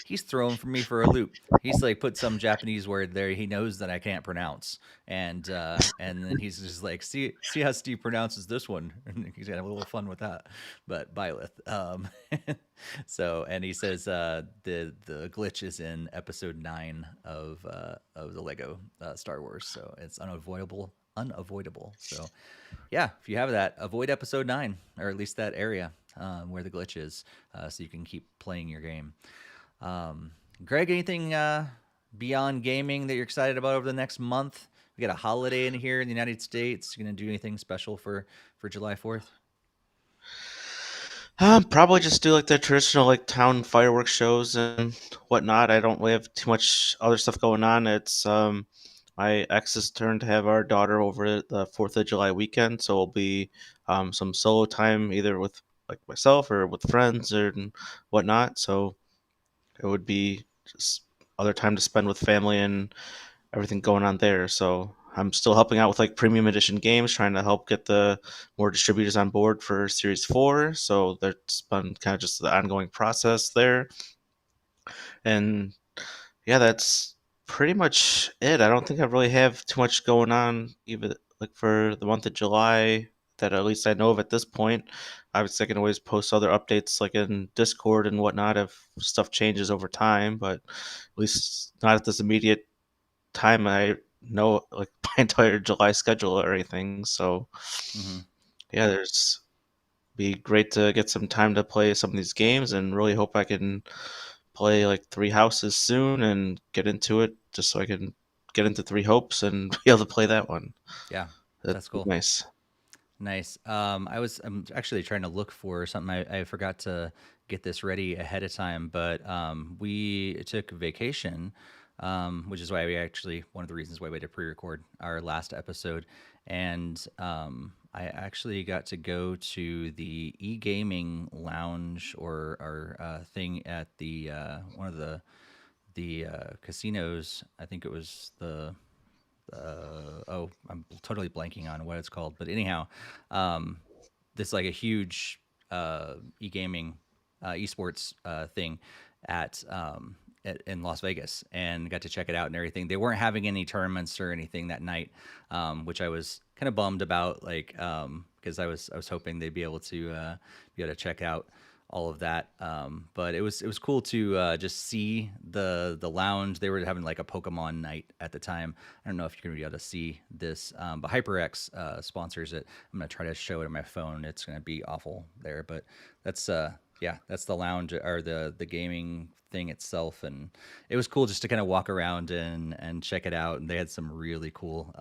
he's throwing for me for a loop. He's like put some Japanese word there he knows that I can't pronounce. And then he's just like, see how Steve pronounces this one. And he's gonna have a little fun with that. But Byleth. So and he says the glitch is in episode 9 of the Lego Star Wars. So it's unavoidable. So yeah, if you have that, avoid episode 9, or at least that area where the glitch is, so you can keep playing your game. Greg, anything beyond gaming that you're excited about over the next month? We got a holiday in here in the United States. You gonna do anything special for July 4th? Probably just do like the traditional like town fireworks shows and whatnot. I don't really have too much other stuff going on. It's my ex's turn to have our daughter over the 4th of July weekend, so it'll be some solo time either with like myself or with friends or and whatnot. So it would be just other time to spend with family and everything going on there. So I'm still helping out with like premium edition games, trying to help get the more distributors on board for Series 4. So that's been kind of just the ongoing process there. And yeah, that's pretty much it. I don't think I really have too much going on, even like for the month of July, that at least I know of at this point. Obviously, I can always post other updates like in Discord and whatnot if stuff changes over time, but at least not at this immediate time I know like my entire July schedule or anything. So Mm-hmm. yeah, there's be great to get some time to play some of these games and really hope I can play like Three Houses soon and get into it just so I can get into Three Hopes and be able to play that one. Yeah, That'd that's be cool. nice. Nice. I'm actually trying to look for something. I forgot to get this ready ahead of time, but we took vacation, which is why we actually one of the reasons why we had to pre-record our last episode, and I actually got to go to the e-gaming lounge or thing at the one of the casinos. I think it was the I'm totally blanking on what it's called, but anyhow, this like a huge e-gaming esports thing at, in Las Vegas, and got to check it out and everything. They weren't having any tournaments or anything that night, which I was kind of bummed about, like because I was hoping they'd be able to check out all of that. But it was cool to just see the lounge. They were having like a Pokemon night at the time. I don't know if you're gonna be able to see this, but HyperX sponsors it. I'm gonna try to show it on my phone. It's gonna be awful there, but that's yeah, that's the lounge or the gaming thing itself, and it was cool just to kind of walk around and check it out. And they had some really cool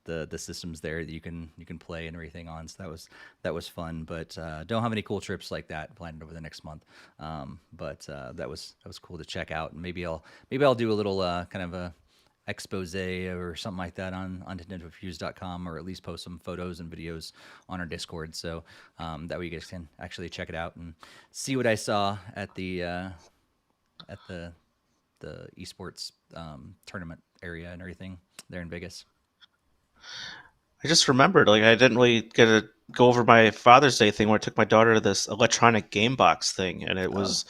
the systems there that you can play and everything on. So that was fun. But don't have any cool trips like that planned over the next month. But that was cool to check out. And maybe I'll do a little kind of a expose or something like that on NintendoFuse.com, or at least post some photos and videos on our Discord, so that way you guys can actually check it out and see what I saw at the esports tournament area and everything there in Vegas. I just remembered, like, I didn't really get to go over my Father's Day thing where I took my daughter to this electronic game box thing, and it Oh, was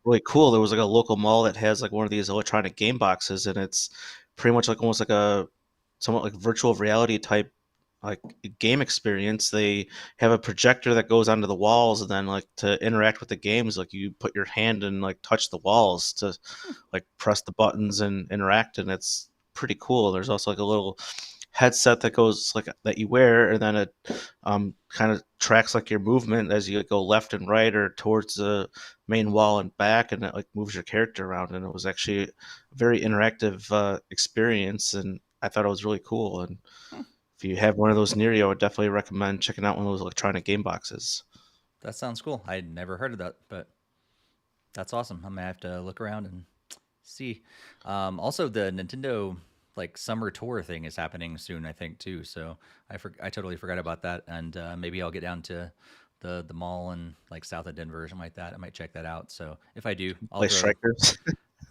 really cool. There was like a local mall that has like one of these electronic game boxes, and it's pretty much like almost like a somewhat like virtual reality type like game experience. They have a projector that goes onto the walls, and then like to interact with the games, like you put your hand and like touch the walls to like press the buttons and interact, and it's pretty cool. There's also like a little headset that goes like that you wear, and then it kind of tracks like your movement as you go left and right or towards the main wall and back, and it like moves your character around. And it was actually a very interactive experience, and I thought it was really cool. And hmm, if you have one of those near you, I would definitely recommend checking out one of those electronic game boxes. that sounds cool. I'd never heard of that, but that's awesome. I'm gonna have to look around and see. Also, the Nintendo like summer tour thing is happening soon, I think too. So I totally forgot about that, and maybe I'll get down to the mall and like south of Denver or something like that. I might check that out. So if I do, I'll Play throw Strikers.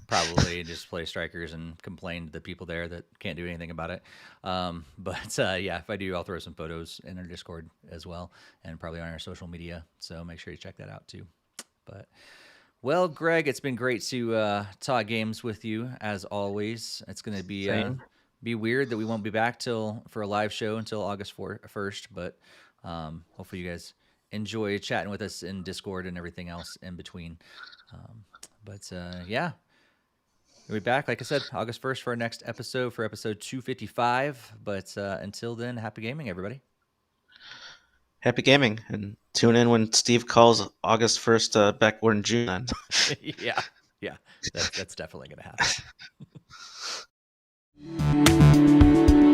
probably just play strikers and complain to the people there that can't do anything about it. But yeah, if I do, I'll throw some photos in our Discord as well, and probably on our social media. So make sure you check that out too. But well, Greg, it's been great to talk games with you as always. It's going to Same. be weird that we won't be back till for a live show until August 1st, but hopefully you guys enjoy chatting with us in Discord and everything else in between. Um, but yeah, we'll be back, like I said, August 1st for our next episode, for episode 255. But until then, happy gaming, everybody. Happy gaming, and tune in when Steve calls August 1st back. We're in June then. Yeah, yeah, that's definitely going to happen.